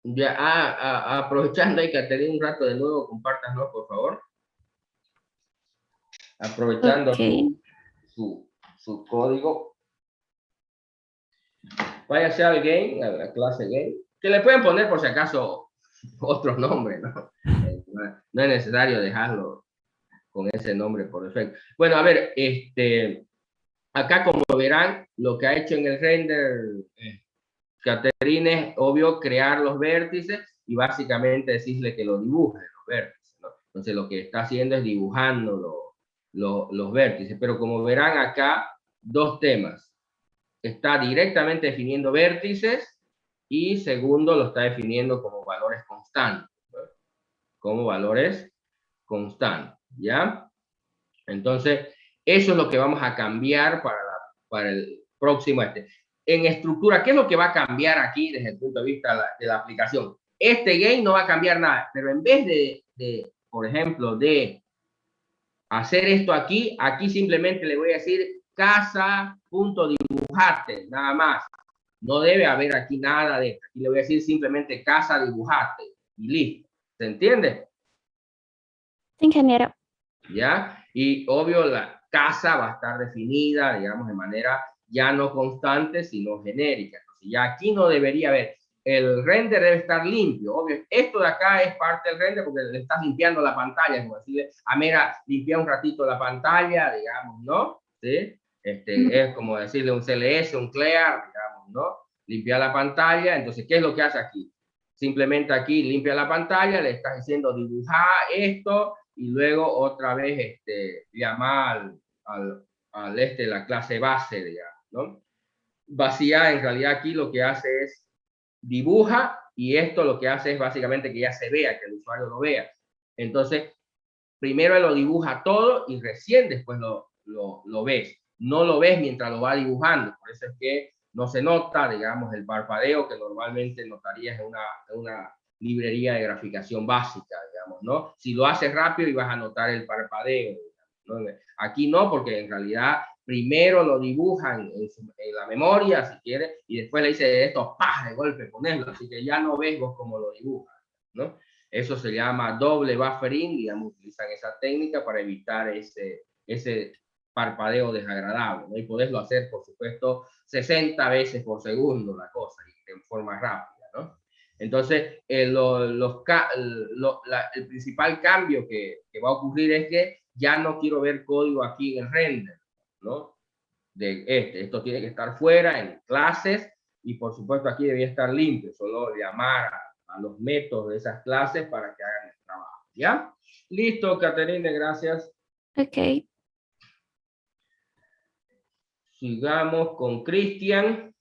[SPEAKER 1] Ya, aprovechando ahí, Caterina, un rato de nuevo, compártanos, por favor. Aprovechando su código. Váyase al game, a la clase game, que le pueden poner por si acaso otros nombres, ¿no? No es necesario dejarlo con ese nombre por defecto. Bueno, a ver, acá como verán, lo que ha hecho en el render Caterine es obvio crear los vértices y básicamente decirle que lo dibuje los vértices, ¿no? Entonces lo que está haciendo es dibujando los vértices, pero como verán acá, dos temas. Está directamente definiendo vértices y segundo lo está definiendo como valores constantes, ¿no? Como valores constantes, ¿ya? Entonces, eso es lo que vamos a cambiar para el próximo. En estructura, ¿qué es lo que va a cambiar aquí desde el punto de vista de la aplicación? este gain no va a cambiar nada, pero en vez por ejemplo, de hacer esto aquí, aquí simplemente le voy a decir casa.dibujate, nada más. No debe haber aquí nada de esto. Aquí le voy a decir simplemente casa dibujate y listo. ¿Se entiende?
[SPEAKER 6] Ingeniero.
[SPEAKER 1] ¿Ya? Y obvio la casa va a estar definida, digamos, de manera ya no constante, sino genérica. Entonces, ya aquí no debería haber. El render debe estar limpio, obvio. Esto de acá es parte del render porque le estás limpiando la pantalla, como decirle, mira, limpia un ratito la pantalla, digamos, ¿no? ¿Sí? Es como decirle un CLS, un clear, digamos, ¿no? Limpia la pantalla. Entonces, ¿qué es lo que hace aquí? Simplemente aquí limpia la pantalla, le estás diciendo dibujar esto y luego otra vez llamar la clase base, digamos, ¿no? Vacía, en realidad aquí lo que hace es dibuja y esto lo que hace es básicamente que ya se vea, que el usuario lo vea. Entonces, primero lo dibuja todo y recién después lo ves. No lo ves mientras lo va dibujando. Por eso es que no se nota, digamos, el parpadeo que normalmente notarías en una librería de graficación básica, digamos, ¿no? Si lo haces rápido y vas a notar el parpadeo, ¿no? Aquí no, porque en realidad primero lo dibujan en la memoria, si quieres, y después le dice esto, ¡pah!, de golpe ponerlo, así que ya no ves vos cómo lo dibujan, ¿no? Eso se llama doble buffering, digamos, utilizan esa técnica para evitar ese parpadeo desagradable, ¿no? Y poderlo hacer, por supuesto, 60 veces por segundo la cosa, y en forma rápida, ¿no? Entonces, el principal cambio que va a ocurrir es que ya no quiero ver código aquí en el render, ¿no? Esto tiene que estar fuera, en clases, y por supuesto aquí debía estar limpio, solo llamar a los métodos de esas clases para que hagan el trabajo, ¿ya? Listo, Caterine, gracias.
[SPEAKER 6] Ok.
[SPEAKER 1] Sigamos con Cristian.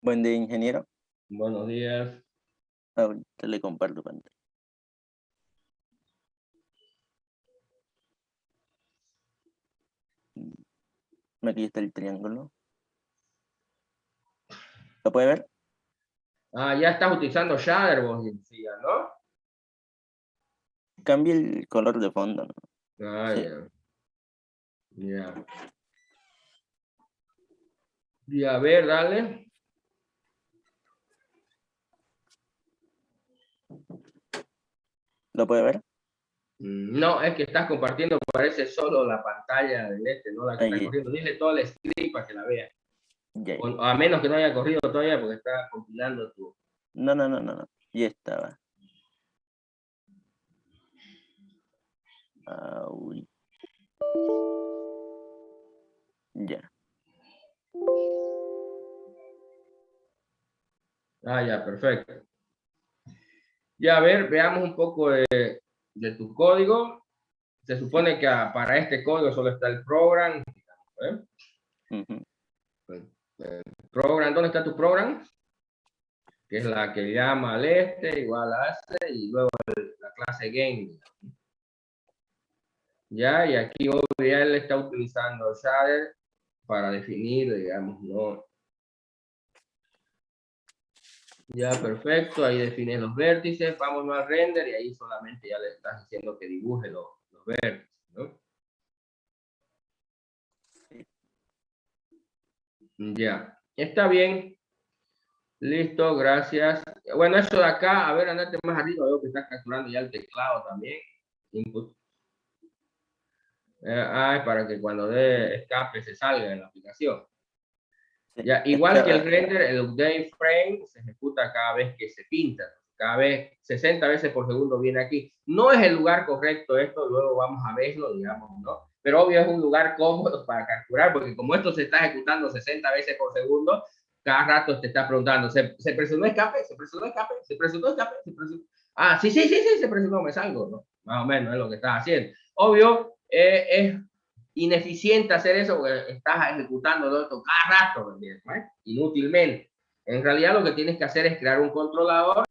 [SPEAKER 7] Buen día, ingeniero.
[SPEAKER 1] Buenos días.
[SPEAKER 7] Ahorita le comparto pantalla. Aquí está el triángulo. ¿Lo puede ver?
[SPEAKER 1] Ya estás utilizando Shader, vos decías, ¿no?
[SPEAKER 7] Cambie el color de fondo, ¿no? Sí.
[SPEAKER 1] Ya. Y a ver, dale.
[SPEAKER 7] ¿Lo puede ver?
[SPEAKER 1] No, es que estás compartiendo, parece solo la pantalla del no la que está
[SPEAKER 7] Ahí.
[SPEAKER 1] corriendo. Dile toda la script para que la vea.
[SPEAKER 7] Ya.
[SPEAKER 1] A menos que no haya corrido todavía porque está compilando tu...
[SPEAKER 7] No. Ya estaba. Uy. Ya.
[SPEAKER 1] Ya, perfecto. Ya, a ver, veamos un poco de tu código. Se supone que para este código solo está el program. Program, ¿dónde está tu program? Que es la que llama al igual a y luego la clase game. Ya, y aquí obvio ya él está utilizando shader para definir, digamos, ¿no? Ya, perfecto, ahí defines los vértices, vamos al render y ahí solamente ya le estás diciendo que dibuje los vértices, ¿no? Ya, está bien. Listo, gracias. Bueno, eso de acá, a ver, andate más arriba, veo que estás capturando ya el teclado también. Input. Para que cuando dé escape se salga en la aplicación.
[SPEAKER 7] Sí.
[SPEAKER 1] Ya, igual que el render, el update frame se ejecuta cada vez que se pinta. Cada vez, 60 veces por segundo viene aquí. No es el lugar correcto esto, luego vamos a verlo, digamos, ¿no? Pero obvio es un lugar cómodo para capturar, porque como esto se está ejecutando 60 veces por segundo, cada rato te está preguntando, ¿se presionó escape? ¿Se presionó escape? ¿Se presionó escape? ¿Se presionó? Sí, se presionó, me salgo, ¿no? Más o menos es lo que estás haciendo. Obvio, es ineficiente hacer eso porque estás ejecutando esto cada rato, ¿eh? Inútilmente. En realidad lo que tienes que hacer es crear un controlador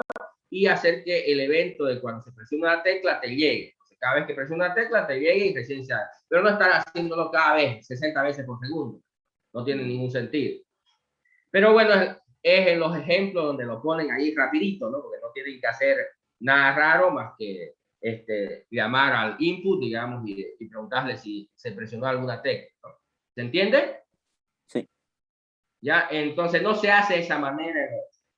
[SPEAKER 1] y hacer que el evento de cuando se presiona una tecla te llegue. Entonces, cada vez que presiona una tecla te llegue y recién se hace. Pero no estar haciéndolo cada vez, 60 veces por segundo. No tiene ningún sentido. Pero bueno, es en los ejemplos donde lo ponen ahí rapidito, ¿no? Porque no tienen que hacer nada raro más que llamar al input, digamos, y preguntarle si se presionó alguna tecla, ¿no? ¿Se entiende?
[SPEAKER 7] Sí.
[SPEAKER 1] Ya, entonces no se hace de esa manera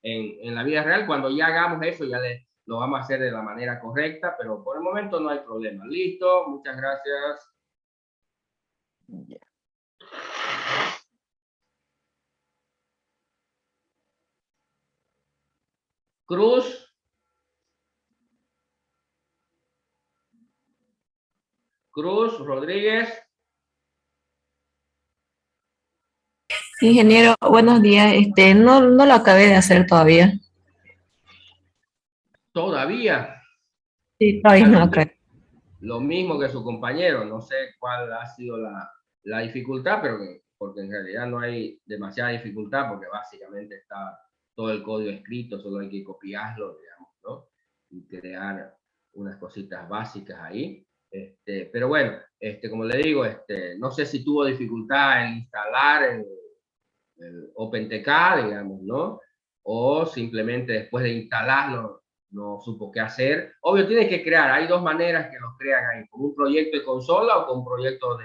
[SPEAKER 1] en la vida real. Cuando ya hagamos eso, ya lo vamos a hacer de la manera correcta, pero por el momento no hay problema. Listo, muchas gracias.
[SPEAKER 7] Ya.
[SPEAKER 1] Cruz. Cruz, Rodríguez.
[SPEAKER 8] Ingeniero, buenos días. No lo acabé de hacer todavía.
[SPEAKER 1] Todavía.
[SPEAKER 8] Sí, todavía no acabé.
[SPEAKER 1] Lo mismo que su compañero. No sé cuál ha sido la dificultad, pero porque en realidad no hay demasiada dificultad, porque básicamente está todo el código escrito, solo hay que copiarlo, digamos, ¿no? Y crear unas cositas básicas ahí. Pero bueno, como le digo, no sé si tuvo dificultad en instalar el OpenTK, digamos, ¿no? O simplemente después de instalarlo no supo qué hacer. Obvio, tiene que crear, hay dos maneras que los crean ahí, con un proyecto de consola o con un proyecto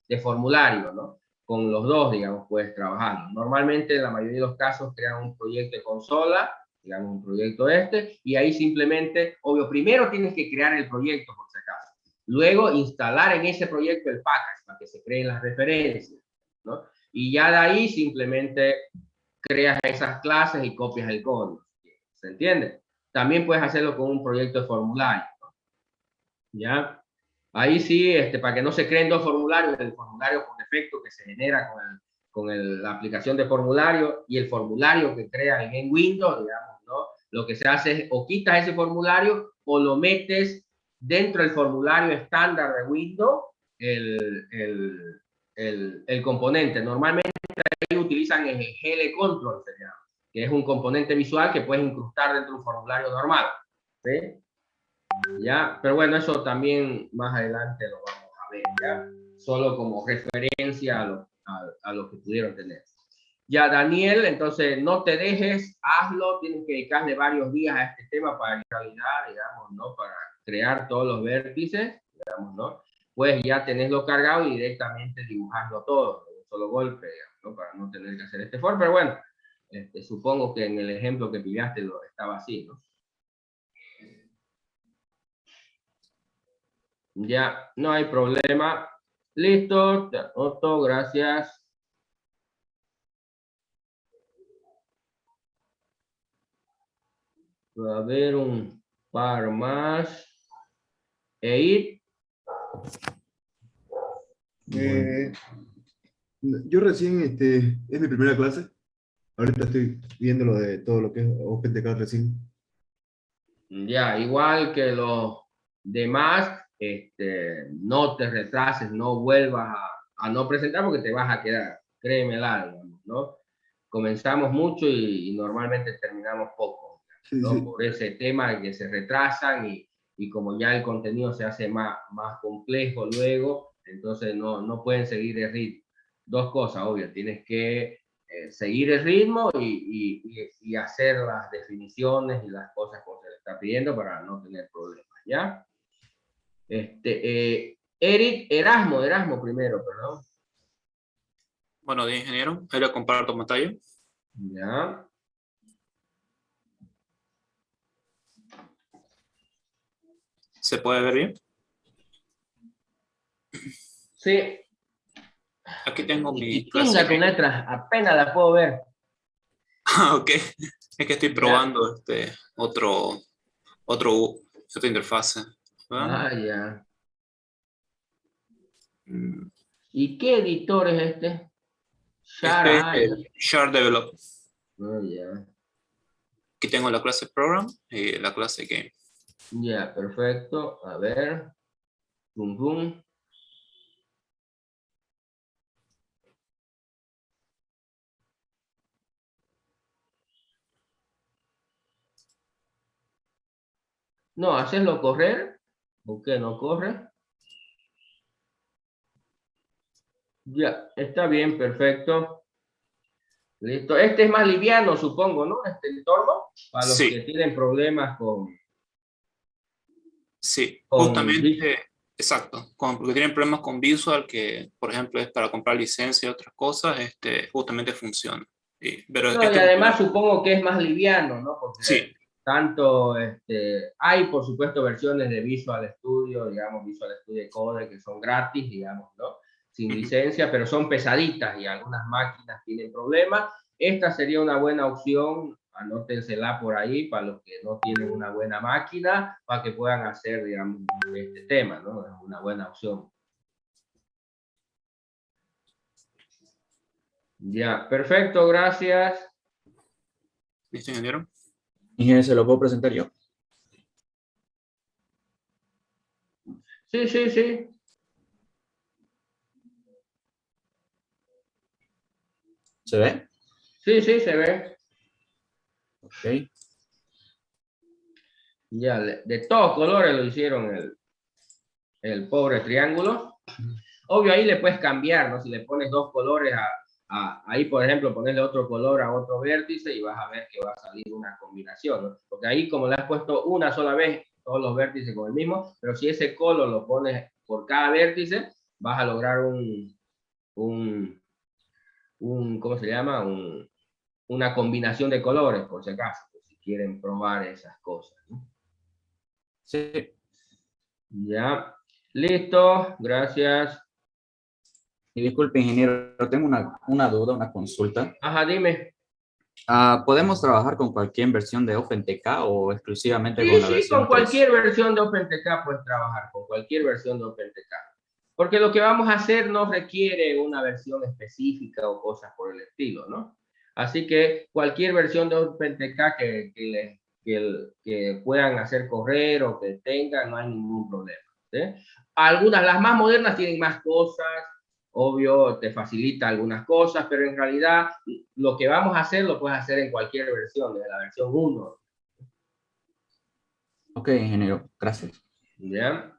[SPEAKER 1] de formulario, ¿no? Con los dos, digamos, puedes trabajar. Normalmente, en la mayoría de los casos, crean un proyecto de consola, digamos, un proyecto y ahí simplemente, obvio, primero tienes que crear el proyecto, por si acaso. Luego, instalar en ese proyecto el package, para que se creen las referencias, ¿no? Y ya de ahí simplemente creas esas clases y copias el código. ¿Se entiende? También puedes hacerlo con un proyecto de formulario, ¿no? ¿Ya? Ahí sí, para que no se creen dos formularios, el formulario por defecto que se genera con la aplicación de formulario y el formulario que creas en Windows, digamos, ¿no? Lo que se hace es o quitas ese formulario o lo metes dentro del formulario estándar de Windows, el componente. Normalmente ahí utilizan el GL Control, que es un componente visual que puedes incrustar dentro de un formulario normal, ¿sí? ¿Ya? Pero bueno, eso también más adelante lo vamos a ver, ¿ya? Solo como referencia a lo que pudieron tener. Ya, Daniel, entonces no te dejes, hazlo, tienes que dedicarle varios días a este tema para en realidad, digamos, ¿no? Para crear todos los vértices, digamos, ¿no? Pues ya tenerlo cargado y directamente dibujarlo todo, de un solo golpe, digamos, ¿no? Para no tener que hacer este for, pero bueno, supongo que en el ejemplo que pillaste lo estaba así, ¿no? Ya, no hay problema. Listo, te anoto, gracias. Va a haber un par más. Eid.
[SPEAKER 9] Yo recién, es mi primera clase. Ahorita estoy viendo lo de todo lo que es OpenTK recién.
[SPEAKER 1] Ya, igual que los demás, no te retrases, no vuelvas a no presentar porque te vas a quedar, créemela, digamos, ¿no? Comenzamos mucho y normalmente terminamos poco, ¿no?
[SPEAKER 9] Sí, sí.
[SPEAKER 1] Por ese tema que se retrasan y como ya el contenido se hace más complejo luego, entonces no pueden seguir el ritmo. Dos cosas, obvio, tienes que seguir el ritmo y hacer las definiciones y las cosas como se le está pidiendo para no tener problemas, ¿ya? Eric, Erasmo primero, perdón.
[SPEAKER 10] Bueno, de ingeniero, ahí le comparto pantalla.
[SPEAKER 1] Ya.
[SPEAKER 10] ¿Se puede ver bien?
[SPEAKER 1] Sí.
[SPEAKER 10] Aquí tengo mi
[SPEAKER 1] Y
[SPEAKER 10] clase.
[SPEAKER 1] tenga tu letra, apenas la puedo ver.
[SPEAKER 10] Ok, es que estoy probando otra interfase. ¿Ah?
[SPEAKER 1] Ya.
[SPEAKER 10] Mm.
[SPEAKER 1] ¿Y qué editor es este?
[SPEAKER 10] Este es
[SPEAKER 1] Share
[SPEAKER 10] el Share Develop.
[SPEAKER 1] Ya.
[SPEAKER 10] Aquí tengo la clase Program y la clase Game.
[SPEAKER 1] Ya, perfecto. A ver. Boom, boom. No, hacerlo correr. ¿Por qué no corre? Ya, está bien, perfecto. Listo. Este es más liviano, supongo, ¿no? Este entorno, para los
[SPEAKER 10] Sí.
[SPEAKER 1] que tienen problemas
[SPEAKER 10] Sí,
[SPEAKER 1] con
[SPEAKER 10] justamente, exacto. Porque tienen problemas con Visual, que por ejemplo es para comprar licencia y otras cosas, justamente funciona. Pero
[SPEAKER 1] No, y además supongo que es más liviano, ¿no? Porque
[SPEAKER 10] sí,
[SPEAKER 1] tanto, hay por supuesto versiones de Visual Studio, digamos, Visual Studio Code, que son gratis, digamos, ¿no? Sin licencia, pero son pesaditas y algunas máquinas tienen problemas. Esta sería una buena opción, anótensela por ahí para los que no tienen una buena máquina, para que puedan hacer, digamos, este tema, ¿no? Es una buena opción. Ya, perfecto, gracias.
[SPEAKER 10] ¿listo, ingeniero?
[SPEAKER 7] Ingeniero, ¿se lo puedo presentar yo?
[SPEAKER 1] Sí, sí, sí.
[SPEAKER 7] ¿Se ve?
[SPEAKER 1] Sí, sí, se ve.
[SPEAKER 7] Ok.
[SPEAKER 1] Ya, de todos colores lo hicieron el pobre triángulo. Obvio, ahí le puedes cambiar, ¿no? Si le pones dos colores ahí, por ejemplo, ponerle otro color a otro vértice y vas a ver que va a salir una combinación, ¿no? Porque ahí, como le has puesto una sola vez todos los vértices con el mismo, pero si ese color lo pones por cada vértice, vas a lograr ¿cómo se llama? Una combinación de colores, por si acaso, si quieren probar esas cosas, ¿no?
[SPEAKER 7] Sí.
[SPEAKER 1] Ya, listo, gracias.
[SPEAKER 7] Y disculpe, ingeniero, tengo una duda, una consulta.
[SPEAKER 1] Ajá, dime.
[SPEAKER 7] ¿Podemos trabajar con cualquier versión de OpenTK o exclusivamente
[SPEAKER 1] Sí,
[SPEAKER 7] con la
[SPEAKER 1] sí, con
[SPEAKER 7] versión 3?
[SPEAKER 1] cualquier versión de OpenTK puedes trabajar, con cualquier versión de OpenTK. Porque lo que vamos a hacer no requiere una versión específica o cosas por el estilo, ¿no? Así que cualquier versión de OpenTK que puedan hacer correr o que tengan, no hay ningún problema, ¿sí? Algunas, las más modernas, tienen más cosas, obvio, te facilita algunas cosas, pero en realidad lo que vamos a hacer lo puedes hacer en cualquier versión, desde la versión 1.
[SPEAKER 7] Ok, ingeniero, gracias.
[SPEAKER 1] ¿Ya?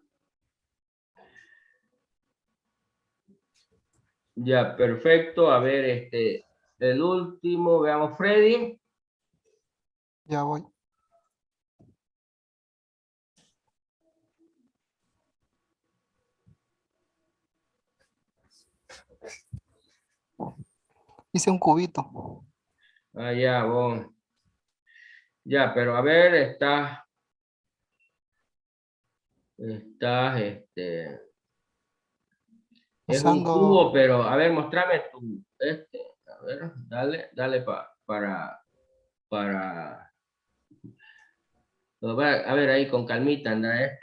[SPEAKER 1] Ya, perfecto. A ver, el último, veamos, Freddy.
[SPEAKER 11] Ya voy. Hice un cubito.
[SPEAKER 1] Ah, ya, vos. Ya, pero a ver, es un cubo,
[SPEAKER 11] Usando,
[SPEAKER 1] pero a ver, mostrame a ver, dale para, a ver, ahí con calmita, anda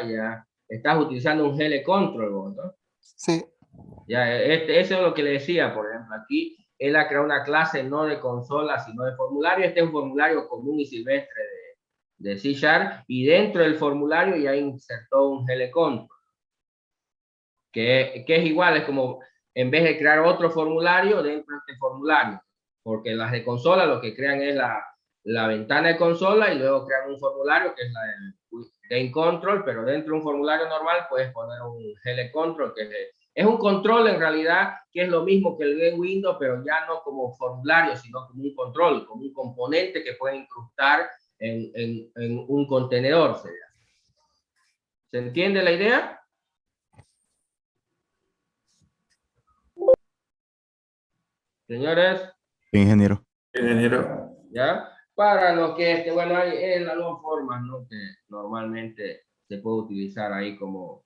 [SPEAKER 1] ya. Estás utilizando un GL Control, vos, ¿no?
[SPEAKER 11] sí,
[SPEAKER 1] Ya, eso es lo que le decía, por ejemplo, aquí él ha creado una clase no de consola, sino de formulario. Este es un formulario común y silvestre de C#, y dentro del formulario ya insertó un GLControl, que es igual, es como en vez de crear otro formulario dentro de este formulario, porque las de consola lo que crean es la ventana de consola y luego crean un formulario que es la del Game Control, pero dentro de un formulario normal puedes poner un GLControl, que es un control en realidad que es lo mismo que el Game Window, pero ya no como formulario, sino como un control, como un componente que puede incrustar en un contenedor. ¿Se entiende la idea? Señores.
[SPEAKER 2] Ingeniero.
[SPEAKER 3] Ingeniero.
[SPEAKER 1] ¿Ya? Para lo que, bueno, hay las dos formas, ¿no? Que normalmente se puede utilizar ahí como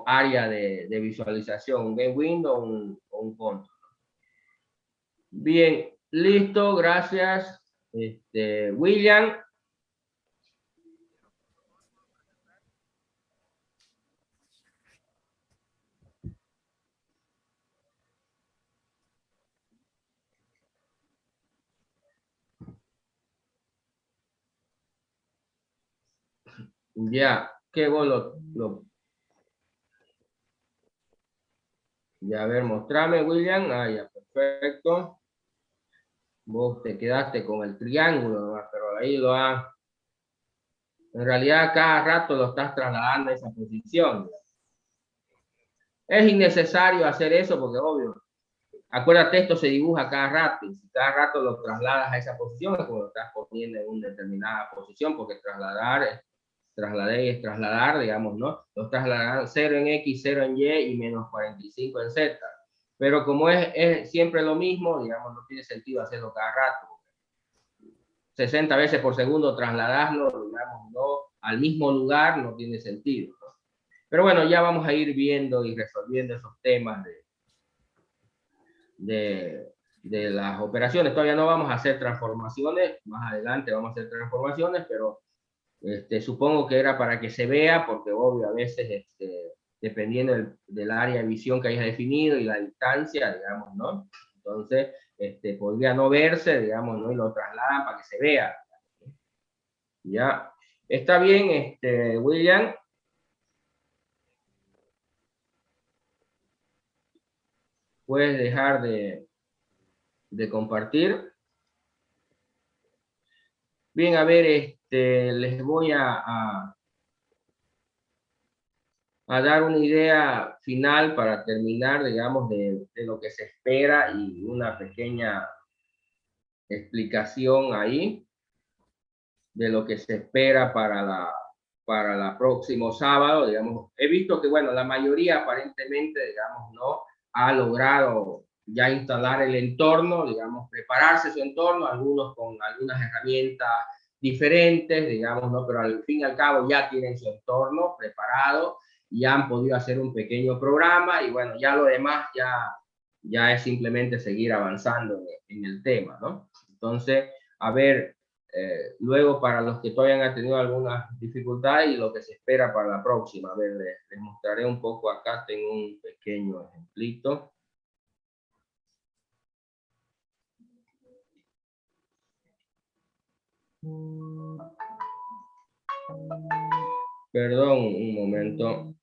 [SPEAKER 1] área de visualización, un game window o un control. Bien, listo, gracias. William. Ya, qué vos ya, a ver, mostrame, William. Ah, ya, perfecto. Vos te quedaste con el triángulo, ¿no? Pero ahí en realidad cada rato lo estás trasladando a esa posición. Es innecesario hacer eso porque, obvio, Acuérdate, esto se dibuja cada rato, y si cada rato lo trasladas a esa posición, es como lo estás poniendo en una determinada posición, porque trasladar es trasladar, digamos, ¿no? Los trasladar 0 en X, 0 en Y y menos 45 en Z. Pero como es siempre lo mismo, digamos, no tiene sentido hacerlo cada rato. 60 veces por segundo trasladarlo, digamos, ¿no? Al mismo lugar no tiene sentido, ¿no? Pero bueno, ya vamos a ir viendo y resolviendo esos temas de las operaciones. Todavía no vamos a hacer transformaciones, más adelante vamos a hacer transformaciones, pero supongo que era para que se vea, porque obvio a veces, dependiendo del área de visión que hayas definido y la distancia, digamos, ¿no? Entonces, podría no verse, digamos, ¿no? Y lo trasladan para que se vea. Ya, está bien, William. Puedes dejar de compartir. Bien, a ver, les voy a dar una idea final para terminar, digamos, de lo que se espera y una pequeña explicación ahí de lo que se espera para la próximo sábado, digamos. He visto que, bueno, la mayoría aparentemente, digamos, no ha logrado ya instalar el entorno, digamos, prepararse su entorno, algunos con algunas herramientas diferentes, digamos, ¿no? Pero al fin y al cabo ya tienen su entorno preparado y han podido hacer un pequeño programa y bueno, ya lo demás ya es simplemente seguir avanzando en el tema, ¿no? Entonces, a ver, luego para los que todavía han tenido algunas dificultades y lo que se espera para la próxima. A ver, les mostraré un poco acá, tengo un pequeño ejemplito. Perdón, un momento.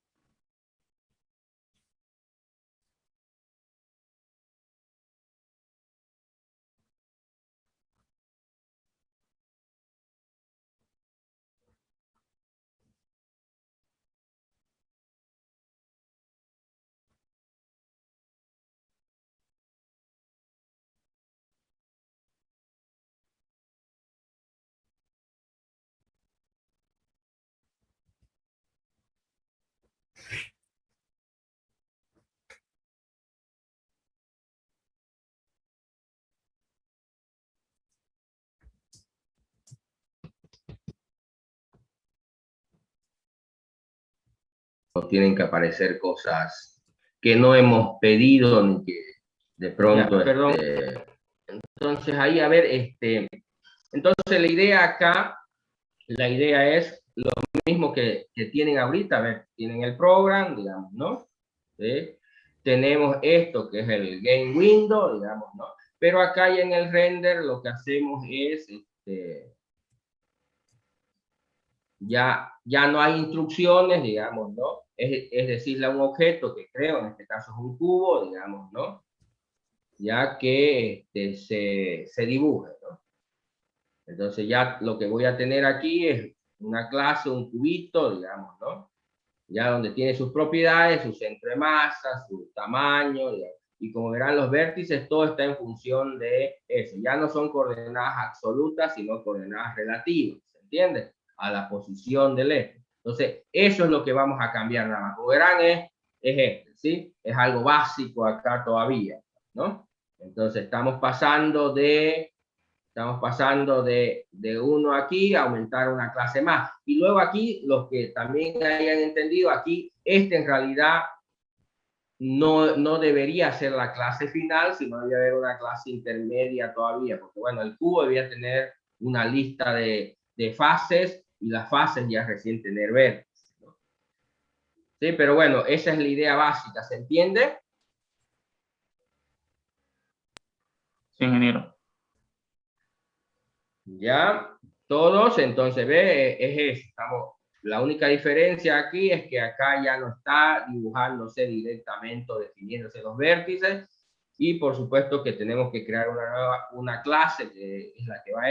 [SPEAKER 1] Tienen que aparecer cosas que no hemos pedido ni que de pronto, perdón. Entonces ahí, a ver, entonces la idea acá, la idea es lo mismo que tienen ahorita, a ver, tienen el program, digamos, ¿no? ¿Sí? Tenemos esto que es el game window, digamos, ¿no? Pero acá ya en el render lo que hacemos es, ya no hay instrucciones, digamos, ¿no? Es decirle a un objeto que creo, en este caso es un cubo, digamos, ¿no? Ya que se dibuje, ¿no? Entonces ya lo que voy a tener aquí es una clase, un cubito, digamos, ¿no? Ya donde tiene sus propiedades, su centro de masa, su tamaño, y como verán los vértices, todo está en función de eso. Ya no son coordenadas absolutas, sino coordenadas relativas, ¿se entiende? A la posición del eje. Entonces, eso es lo que vamos a cambiar nada más. Como verán, es ¿sí? Es algo básico acá todavía, ¿no? Entonces, estamos pasando de uno aquí a aumentar una clase más. Y luego aquí, los que también hayan entendido, aquí, en realidad no debería ser la clase final, sino debería haber una clase intermedia todavía, porque bueno, el cubo debía tener una lista de fases, y las fases ya recién tener vértices, ¿no? Sí, pero bueno, esa es la idea básica, ¿se entiende?
[SPEAKER 10] Sí, ingeniero.
[SPEAKER 1] Ya, todos, entonces ve, es eso, la única diferencia aquí es que acá ya no está dibujándose directamente o definiéndose los vértices, y por supuesto que tenemos que crear una clase que es la que va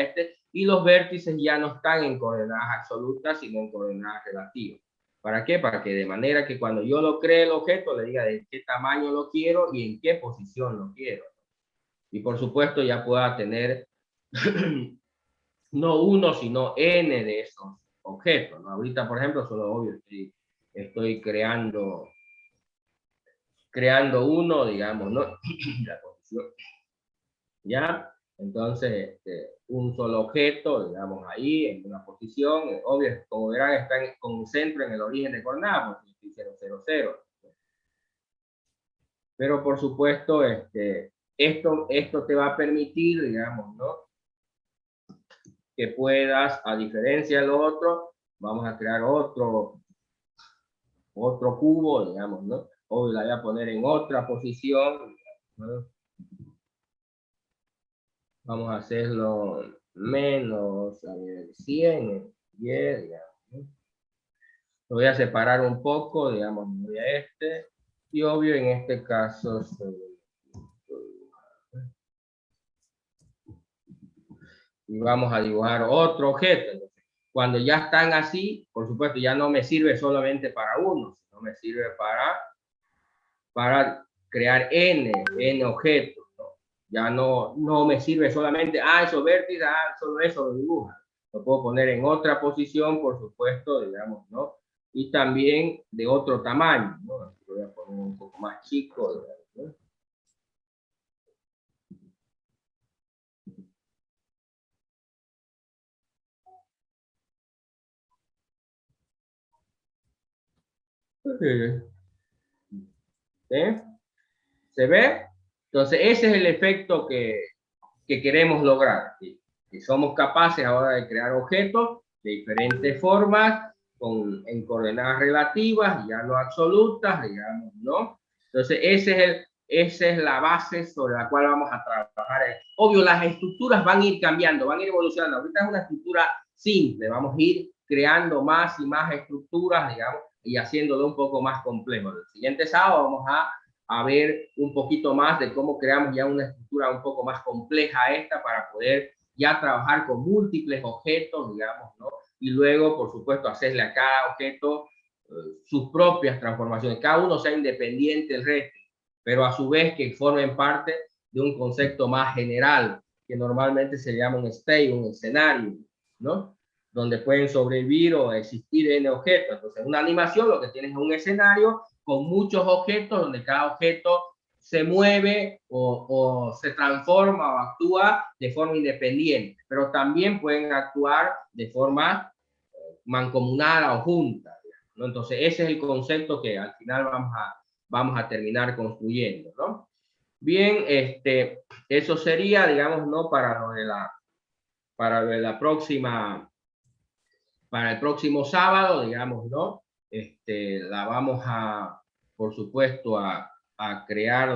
[SPEAKER 1] y los vértices ya no están en coordenadas absolutas, sino en coordenadas relativas. ¿Para qué? Para que de manera que cuando yo lo cree el objeto, le diga de qué tamaño lo quiero y en qué posición lo quiero. Y por supuesto ya pueda tener no uno, sino n de esos objetos, ¿no? Ahorita, por ejemplo, solo obvio, estoy creando uno, digamos, ¿no? La posición. ¿Ya? Entonces, un solo objeto, digamos, ahí, en una posición, obvio, como verán, está con un centro en el origen de coordenadas, porque estoy 0, 0, 0. Pero, por supuesto, esto te va a permitir, digamos, ¿no? Que puedas, a diferencia de lo otro, vamos a crear otro cubo, digamos, ¿no? Hoy la voy a poner en otra posición, ¿no? Vamos a hacerlo menos, a ver, 100, 10, digamos, ¿no? Lo voy a separar un poco, digamos, voy a y obvio en este caso, y vamos a dibujar otro objeto. Entonces, cuando ya están así, por supuesto, ya no me sirve solamente para uno, sino me sirve para crear n objetos, ¿no? Ya no me sirve solamente, esos vértices, solo eso lo dibuja. Lo puedo poner en otra posición, por supuesto, digamos, ¿no? Y también de otro tamaño, ¿no? Lo voy a poner un poco más chico, digamos, ¿no? ¿Sí? ¿Se ve? Entonces, ese es el efecto que queremos lograr. ¿Sí? Que somos capaces ahora de crear objetos de diferentes formas, en coordenadas relativas, ya no absolutas, digamos, ¿no? Entonces, esa es la base sobre la cual vamos a trabajar. Obvio, las estructuras van a ir cambiando, van a ir evolucionando. Ahorita es una estructura simple, vamos a ir creando más y más estructuras, digamos, y haciéndolo un poco más complejo. El siguiente sábado vamos a ver un poquito más de cómo creamos ya una estructura un poco más compleja para poder ya trabajar con múltiples objetos, digamos, ¿no? Y luego, por supuesto, hacerle a cada objeto sus propias transformaciones. Cada uno sea independiente del resto, pero a su vez que formen parte de un concepto más general, que normalmente se llama un state, un escenario, ¿no? Donde pueden sobrevivir o existir n objetos. Entonces, una animación lo que tienes es un escenario con muchos objetos, donde cada objeto se mueve o se transforma o actúa de forma independiente, pero también pueden actuar de forma mancomunada o junta, ¿no? Entonces, ese es el concepto que al final vamos a terminar construyendo, ¿no? Bien, eso sería, digamos, ¿no? Para el próximo sábado, digamos, ¿no? La vamos por supuesto, a crear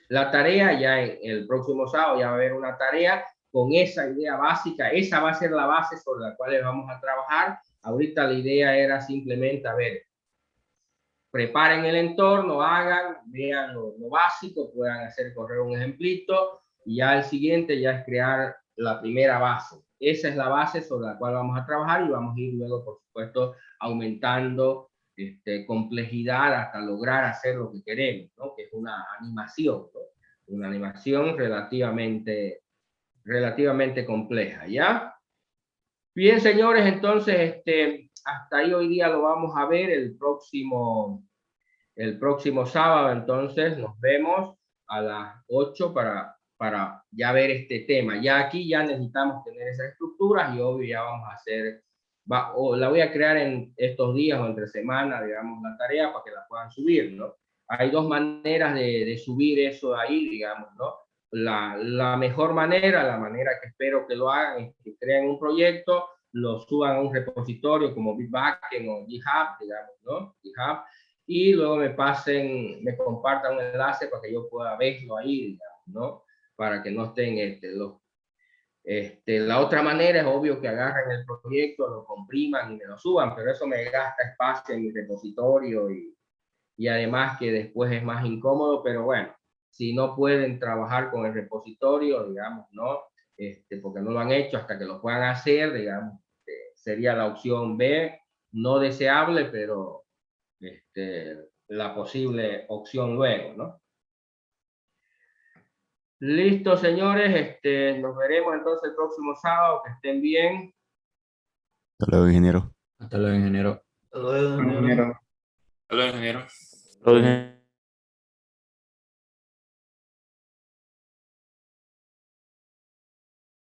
[SPEAKER 1] la tarea. Ya el próximo sábado ya va a haber una tarea con esa idea básica. Esa va a ser la base sobre la cual vamos a trabajar. Ahorita la idea era simplemente, preparen el entorno, vean lo básico, puedan hacer correr un ejemplito, y ya el siguiente ya es crear la primera base. Esa es la base sobre la cual vamos a trabajar, y vamos a ir luego, por supuesto, aumentando complejidad hasta lograr hacer lo que queremos, ¿no? Que es una animación, ¿no? Una animación relativamente compleja, ¿ya? Bien, señores, entonces, hasta ahí hoy día lo vamos a ver. El próximo sábado, entonces, nos vemos a las 8 para ya ver este tema. Ya aquí ya necesitamos tener esas estructuras, y obvio ya vamos a hacer, la voy a crear en estos días o entre semana, digamos, la tarea para que la puedan subir, ¿no? Hay dos maneras de subir eso ahí, digamos, ¿no? La mejor manera, la manera que espero que lo hagan, es que creen un proyecto, lo suban a un repositorio como Bitbucket o GitHub, digamos, ¿no? GitHub, y luego me compartan un enlace para que yo pueda verlo ahí, digamos, ¿no? Para que no estén la otra manera es obvio que agarren el proyecto, lo compriman y me lo suban, pero eso me gasta espacio en mi repositorio, y además que después es más incómodo. Pero bueno, si no pueden trabajar con el repositorio, digamos, ¿no? Porque no lo han hecho hasta que lo puedan hacer, digamos, sería la opción B, no deseable, pero la posible opción luego, ¿no? Listo, señores, nos veremos entonces el próximo sábado, que estén bien.
[SPEAKER 2] Hasta luego, ingeniero.
[SPEAKER 7] Hasta luego, ingeniero.
[SPEAKER 5] Ingeniero.
[SPEAKER 10] Hasta luego, ingeniero.
[SPEAKER 7] Hasta luego, ingeniero.